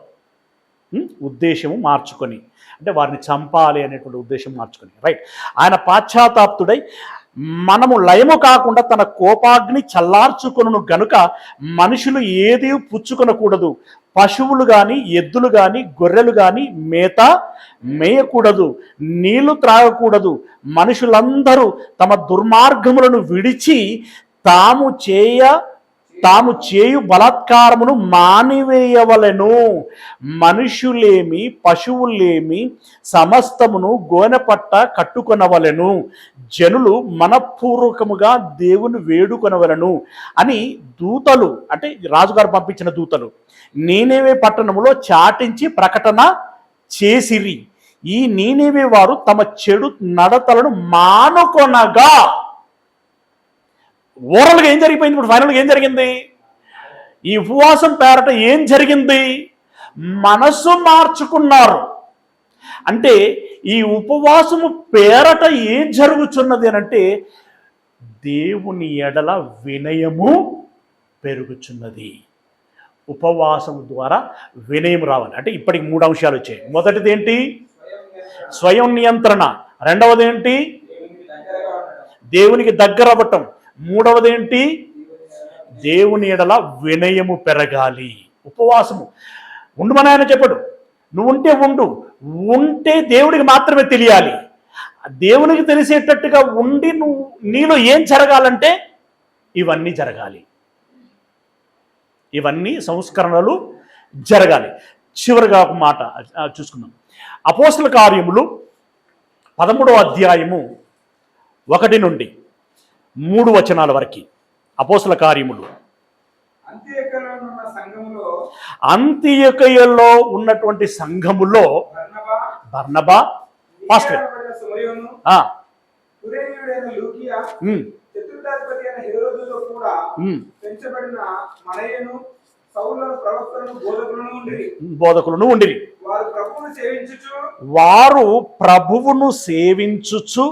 ఉద్దేశము మార్చుకొని అంటే వారిని చంపాలి అనేటువంటి ఉద్దేశం మార్చుకొని, రైట్. ఆయన పాశ్చాత్తాప్తుడై మనము లయము కాకుండా తన కోపాగ్ని చల్లార్చుకొనును గనుక మనుషులు ఏది పుచ్చుకొనకూడదు, పశువులు కానీ ఎద్దులు కానీ గొర్రెలు కానీ మేత మేయకూడదు, నీళ్లు త్రాగకూడదు. మనుషులందరూ తమ దుర్మార్గములను విడిచి తాము చేయు బలాత్కారమును మానివేయవలెను. మనుషులేమి పశువులేమి సమస్తమును గోనెపట్ట కట్టుకొనవలెను. జనులు మనపూర్వకముగా దేవుని వేడుకొనవలెను అని దూతలు, అంటే రాజుగారు పంపించిన దూతలు, నీనెవే పట్టణములో చాటించి ప్రకటన చేసిరి. ఈ నీనెవే వారు తమ చెడు నడతలను మానుకొనగా, ఓవరాల్గా ఏం జరిగిపోయింది? ఇప్పుడు ఫైనల్గా ఏం జరిగింది? ఈ ఉపవాసం పేరట ఏం జరిగింది? మనసు మార్చుకున్నారు. అంటే ఈ ఉపవాసము పేరట ఏం జరుగుతున్నది అనంటే దేవుని ఎడల వినయము పెరుగుచున్నది. ఉపవాసము ద్వారా వినయం రావాలి. అంటే ఇప్పటికి 3 అంశాలు వచ్చాయి. మొదటిది ఏంటి? స్వయం నియంత్రణ. రెండవది ఏంటి? దేవునికి దగ్గర అవ్వటం. మూడవది ఏంటి? దేవుని ఎడల వినయము పెరగాలి. ఉపవాసము ఉండమని ఆయన చెప్పడు. నువ్వు ఉంటే దేవుడికి మాత్రమే తెలియాలి. దేవునికి తెలిసేటట్టుగా ఉండి నీలో ఏం జరగాలంటే ఇవన్నీ జరగాలి, ఇవన్నీ సంస్కరణలు జరగాలి. చివరిగా ఒక మాట చూసుకుందాం. అపోస్తల కార్యములు 13వ అధ్యాయము 1 నుండి 3 వచనాల వరకు. అపోస్తల కార్యములు అంతియొకయలో ఉన్నటువంటి సంఘములో బర్నబా పాస్టర్ బోధకులను ఉండిరి. వారు ప్రభువును సేవించుచు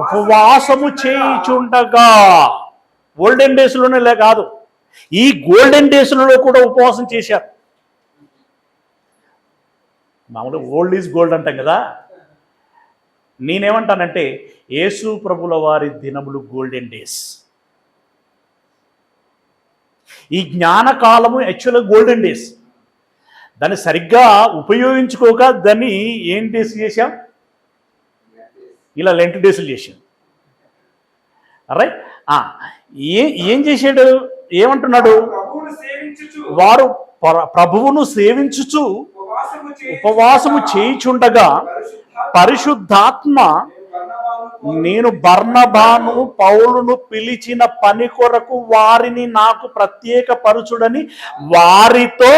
ఉపవాసము చేయుచుండగా, గోల్డెన్ డేస్లోనే కాదు, ఈ గోల్డెన్ డేస్లలో కూడా ఉపవాసం చేశారు. మామూలుగా ఓల్డ్ ఈజ్ గోల్డ్ అంటాం కదా. నేనేమంటానంటే యేసు ప్రభుల వారి దినములు గోల్డెన్ డేస్. ఈ జ్ఞానకాలము యాక్చువల్గా గోల్డెన్ డేస్. దాన్ని సరిగ్గా ఉపయోగించుకోక దాన్ని ఏం డేస్ చేశాం? ఇలా లెంట్ డేస్లు చేశాం. రైట్. ఏం చేశాడు? ఏమంటున్నాడు? వారు ప్రభువును సేవించుచు ఉపవాసము చేయుచుండగా పరిశుద్ధాత్మ నేను బర్నబాను పౌలును పిలిచిన పని కొరకు వారిని నాకు ప్రత్యేక పరుచుడని వారితో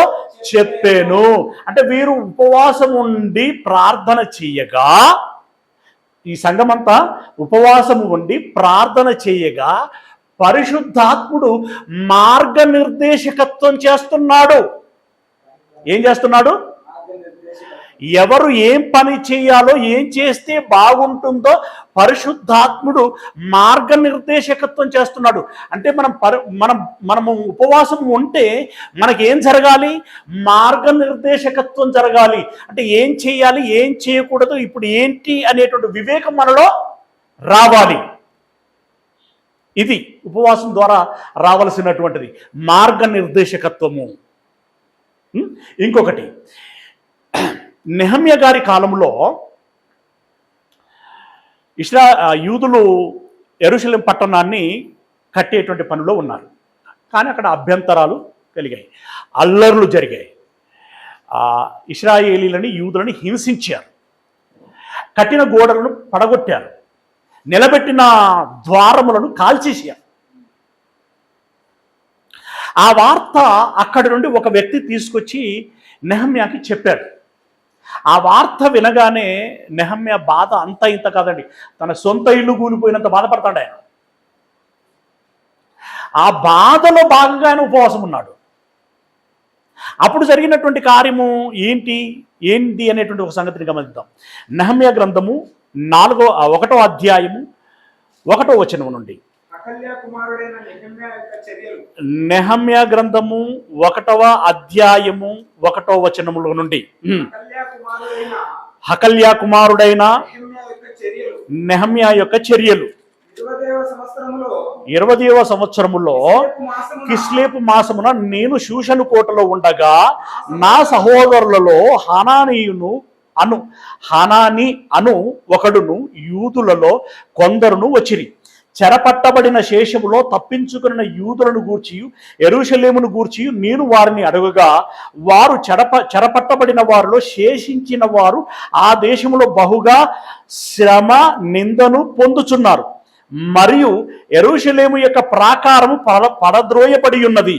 చెప్పాను. అంటే వీరు ఉపవాసం ఉండి ప్రార్థన చేయగా, ఈ సంఘమంతా ఉపవాసము ఉండి ప్రార్థన చేయగా పరిశుద్ధాత్ముడు మార్గనిర్దేశకత్వం చేస్తున్నాడు. ఏం చేస్తున్నాడు? ఎవరు ఏం పని చేయాలో, ఏం చేస్తే బాగుంటుందో పరిశుద్ధాత్ముడు మార్గనిర్దేశకత్వం చేస్తున్నాడు. అంటే మనము ఉపవాసం ఉంటే మనకేం జరగాలి? మార్గనిర్దేశకత్వం జరగాలి. అంటే ఏం చేయాలి, ఏం చేయకూడదు, ఇప్పుడు ఏంటి అనేటువంటి వివేకం మనలో రావాలి. ఇది ఉపవాసం ద్వారా రావలసినటువంటిది, మార్గనిర్దేశకత్వము. ఇంకొకటి, నెహమ్యా గారి కాలంలో యూదులు యెరూషలేం పట్టణాన్ని కట్టేటువంటి పనిలో ఉన్నారు. కానీ అక్కడ అభ్యంతరాలు కలిగాయి, అల్లర్లు జరిగాయి. ఇశ్రాయేలీలని, యూదులని హింసించారు, కట్టిన గోడలను పడగొట్టారు, నిలబెట్టిన ద్వారములను కాల్చేశారు. ఆ వార్త అక్కడి నుండి ఒక వ్యక్తి తీసుకొచ్చి నెహమ్యాకి చెప్పాడు. ఆ వార్త వినగానే నెహమ్యా బాధ అంత ఇంత కాదండి, తన సొంత ఇల్లు కూలిపోయినంత బాధపడతాడు ఆయన. ఆ బాధలో భాగంగా ఆయన ఉపవాసం ఉన్నాడు. అప్పుడు జరిగినటువంటి కార్యము ఏంటి అనేటువంటి ఒక సంగతిని గమనిద్దాం. నెహమ్యా గ్రంథము ఒకటో అధ్యాయము 1వ వచనం నుండి. నెహమ్యా గ్రంథము 1వ అధ్యాయము 1వ వచనములో నుండి. హకల్యా కుమారుడైన నెహమ్యా యొక్క చర్యలు 20వ సంవత్సరములో కిస్లేపు మాసమున నేను షూషను కోటలో ఉండగా నా సహోదరులలో హనాని అను ఒకడును యూదులలో కొందరును వచ్చిరి. చెరపట్టబడిన శేషములో తప్పించుకున్న యూదులను గూర్చి యెరూషలేమును గూర్చి నేను వారిని అడుగగా వారు చెరపట్టబడిన వారిలో శేషించిన వారు ఆ దేశములో బహుగా శ్రమ నిందను పొందుచున్నారు. మరియు యెరూషలేము యొక్క ప్రాకారము పడద్రోయబడి ఉన్నది.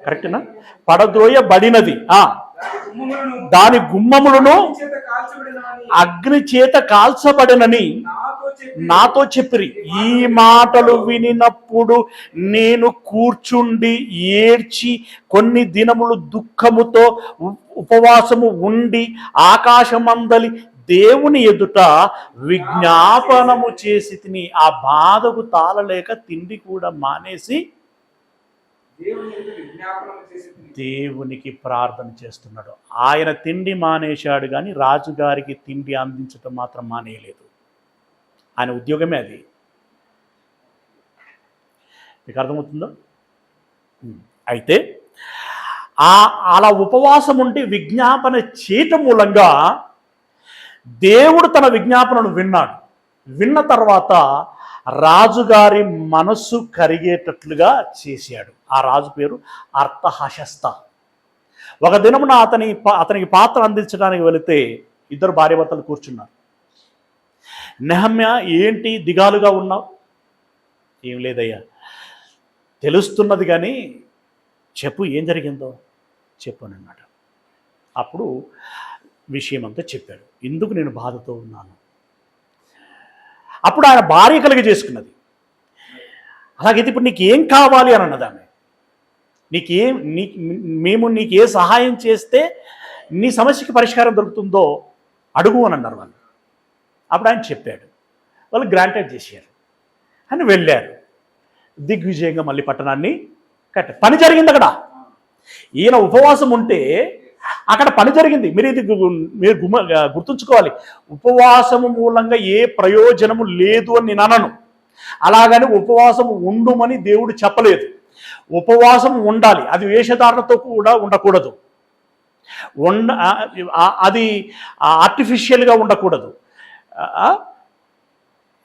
కరెక్టేనా? పడద్రోయబడినది. దాని గుమ్మములను అగ్ని చేత కాల్చబడినని నాతో చెప్పిరి. ఈ మాటలు వినినప్పుడు నేను కూర్చుండి ఏడ్చి కొన్ని దినములు దుఃఖముతో ఉపవాసము ఉండి ఆకాశమందలి దేవుని ఎదుట విజ్ఞాపనము చేసి తిని ఆ బాధకు తాళలేక తిండి కూడా మానేసి దేవునికి ప్రార్థన చేస్తున్నాడు. ఆయన తిండి మానేశాడు, కానీ రాజుగారికి తిండి అందించడం మాత్రం మానేయలేదు. ఆయన ఉద్యోగమే అది. మీకు అర్థమవుతుందో? అయితే అలా ఉపవాసం ఉండి విజ్ఞాపన చేయటం మూలంగా దేవుడు తన విజ్ఞాపనను విన్నాడు. విన్న తర్వాత రాజుగారి మనస్సు కరిగేటట్లుగా చేశాడు. ఆ రాజు పేరు అర్తహషస్త. ఒక దినమున అతనికి పాత్ర అందించడానికి వెళితే ఇద్దరు భార్యాభర్తలు కూర్చున్నారు. నెహమ్యా, ఏంటి దిగాలుగా ఉన్నావు? ఏం లేదయ్యా, తెలుస్తున్నది కానీ చెప్పు, ఏం జరిగిందో చెప్పు అని అన్నాడు. అప్పుడు విషయం అంతా చెప్పాడు. ఎందుకు నేను బాధతో ఉన్నాను. అప్పుడు ఆయన భార్య కలిగి చేసుకున్నది. అలాగైతే ఇప్పుడు నీకు ఏం కావాలి అని అన్నది ఆమె. మేము నీకు ఏ సహాయం చేస్తే నీ సమస్యకి పరిష్కారం దొరుకుతుందో అడుగు అని అన్నారు వాళ్ళు. అప్పుడు ఆయన చెప్పాడు. వాళ్ళు గ్రాంటెడ్ చేశారు అని వెళ్ళారు. దిగ్విజయంగా మళ్ళీ పట్టణాన్ని పని జరిగింది అక్కడ. ఈయన ఉపవాసం ఉంటే అక్కడ పని జరిగింది. మీరు గుర్తుంచుకోవాలి. ఉపవాసము మూలంగా ఏ ప్రయోజనము లేదు అని నేను అనను. అలాగని ఉపవాసము ఉండుమని దేవుడు చెప్పలేదు. ఉపవాసం ఉండాలి, అది వేషధారణతో కూడా ఉండకూడదు, అది ఆర్టిఫిషియల్గా ఉండకూడదు,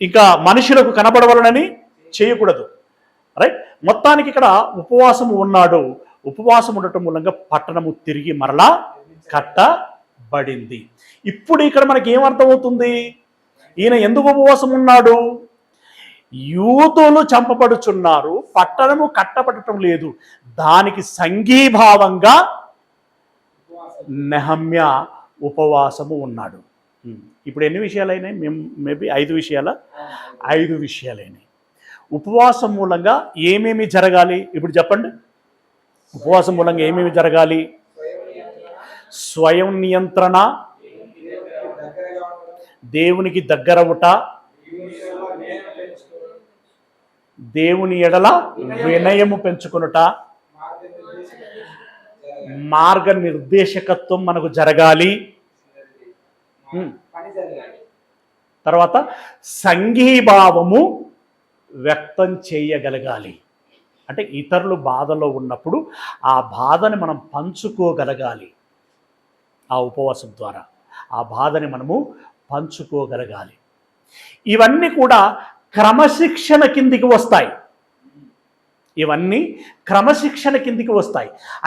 ఇంకా మనుషులకు కనబడవలనని చేయకూడదు. రైట్? మొత్తానికి ఇక్కడ ఉపవాసము ఉన్నాడు. ఉపవాసం ఉండటం మూలంగా పట్టణము తిరిగి మరలా కట్టబడింది. ఇప్పుడు ఇక్కడ మనకి ఏమర్థమవుతుంది? ఈయన ఎందుకు ఉపవాసం ఉన్నాడు? యూదులు చంపబడుచున్నారు, పట్టణము కట్టబడటం లేదు. దానికి సంఘీభావంగా నెహమ్యా ఉపవాసము ఉన్నాడు. ఇప్పుడు ఎన్ని విషయాలైనాయి? మేబీ 5 విషయాలైనాయి. ఉపవాసం మూలంగా ఏమేమి జరగాలి ఇప్పుడు చెప్పండి. ఉపవాసం మూలంగా ఏమేమి జరగాలి? స్వయం నియంత్రణ, దేవునికి దగ్గరవుట, దేవుని ఎడల వినయము పెంచుకొనుట, మార్గ నిర్దేశకత్వం మనకు జరగాలి. తర్వాత సంఘీభావము వ్యక్తం చేయగలగాలి. అంటే ఇతరులు బాధలో ఉన్నప్పుడు ఆ బాధని మనం పంచుకోగలగాలి. ఆ ఉపవాసం ద్వారా ఆ బాధని మనము పంచుకోగలగాలి. ఇవన్నీ కూడా క్రమశిక్షణ కిందికి వస్తాయి.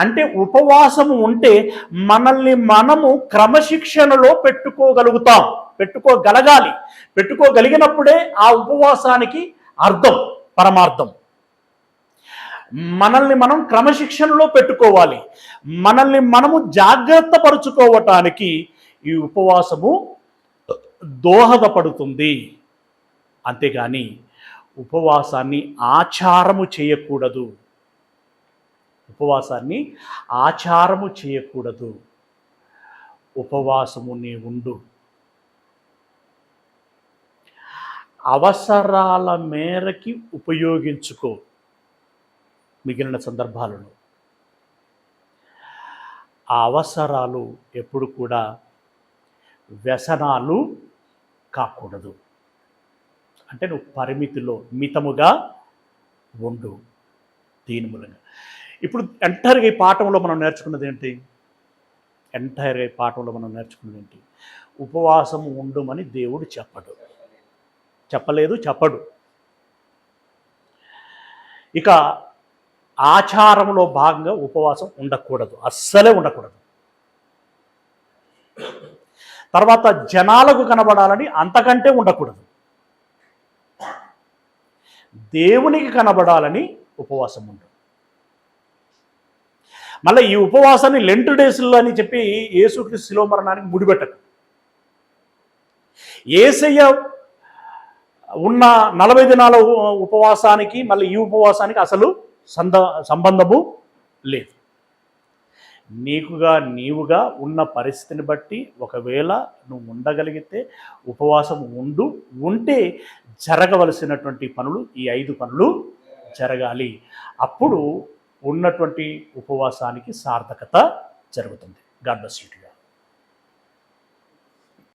అంటే ఉపవాసము ఉంటే మనల్ని మనము క్రమశిక్షణలో పెట్టుకోగలగాలి. పెట్టుకోగలిగినప్పుడే ఆ ఉపవాసానికి అర్థం, పరమార్థం. మనల్ని మనం క్రమశిక్షణలో పెట్టుకోవాలి. మనల్ని మనము జాగ్రత్త పరుచుకోవటానికి ఈ ఉపవాసము దోహదపడుతుంది. అంతేగాని ఉపవాసాన్ని ఆచారము చేయకూడదు. ఉపవాసము నీ ఉండు. అవసరాల మేరకి ఉపయోగించుకో. మిగిలిన సందర్భాలలో ఆ అవసరాలు ఎప్పుడు కూడా వ్యసనాలు కాకూడదు. అంటే నువ్వు పరిమితిలో మితముగా ఉండు. దీని మూలంగా ఇప్పుడు ఎంటైర్గా ఈ పాఠంలో మనం నేర్చుకున్నది ఏంటి? ఉపవాసం ఉండమని దేవుడు చెప్పడు. ఇక ఆచారంలో భాగంగా ఉపవాసం ఉండకూడదు, అస్సలే ఉండకూడదు. తర్వాత జనాలకు కనబడాలని అంతకంటే ఉండకూడదు. దేవునికి కనబడాలని ఉపవాసం ఉండదు. మళ్ళీ ఈ ఉపవాసాన్ని లెంట్ డేస్లో అని చెప్పి యేసుక్రీస్తు శిలువ మరణానికి ముడిపెట్టకు. యేసయ్య ఉన్న 40 దినాల ఉపవాసానికి మళ్ళీ ఈ ఉపవాసానికి అసలు సంబంధము లేదు. నీవుగా ఉన్న పరిస్థితిని బట్టి ఒకవేళ నువ్వు ఉండగలిగితే ఉపవాసం ఉంటే జరగవలసినటువంటి పనులు, ఈ 5 పనులు జరగాలి. అప్పుడు ఉన్నటువంటి ఉపవాసానికి సార్థకత జరుగుతుంది. God bless you.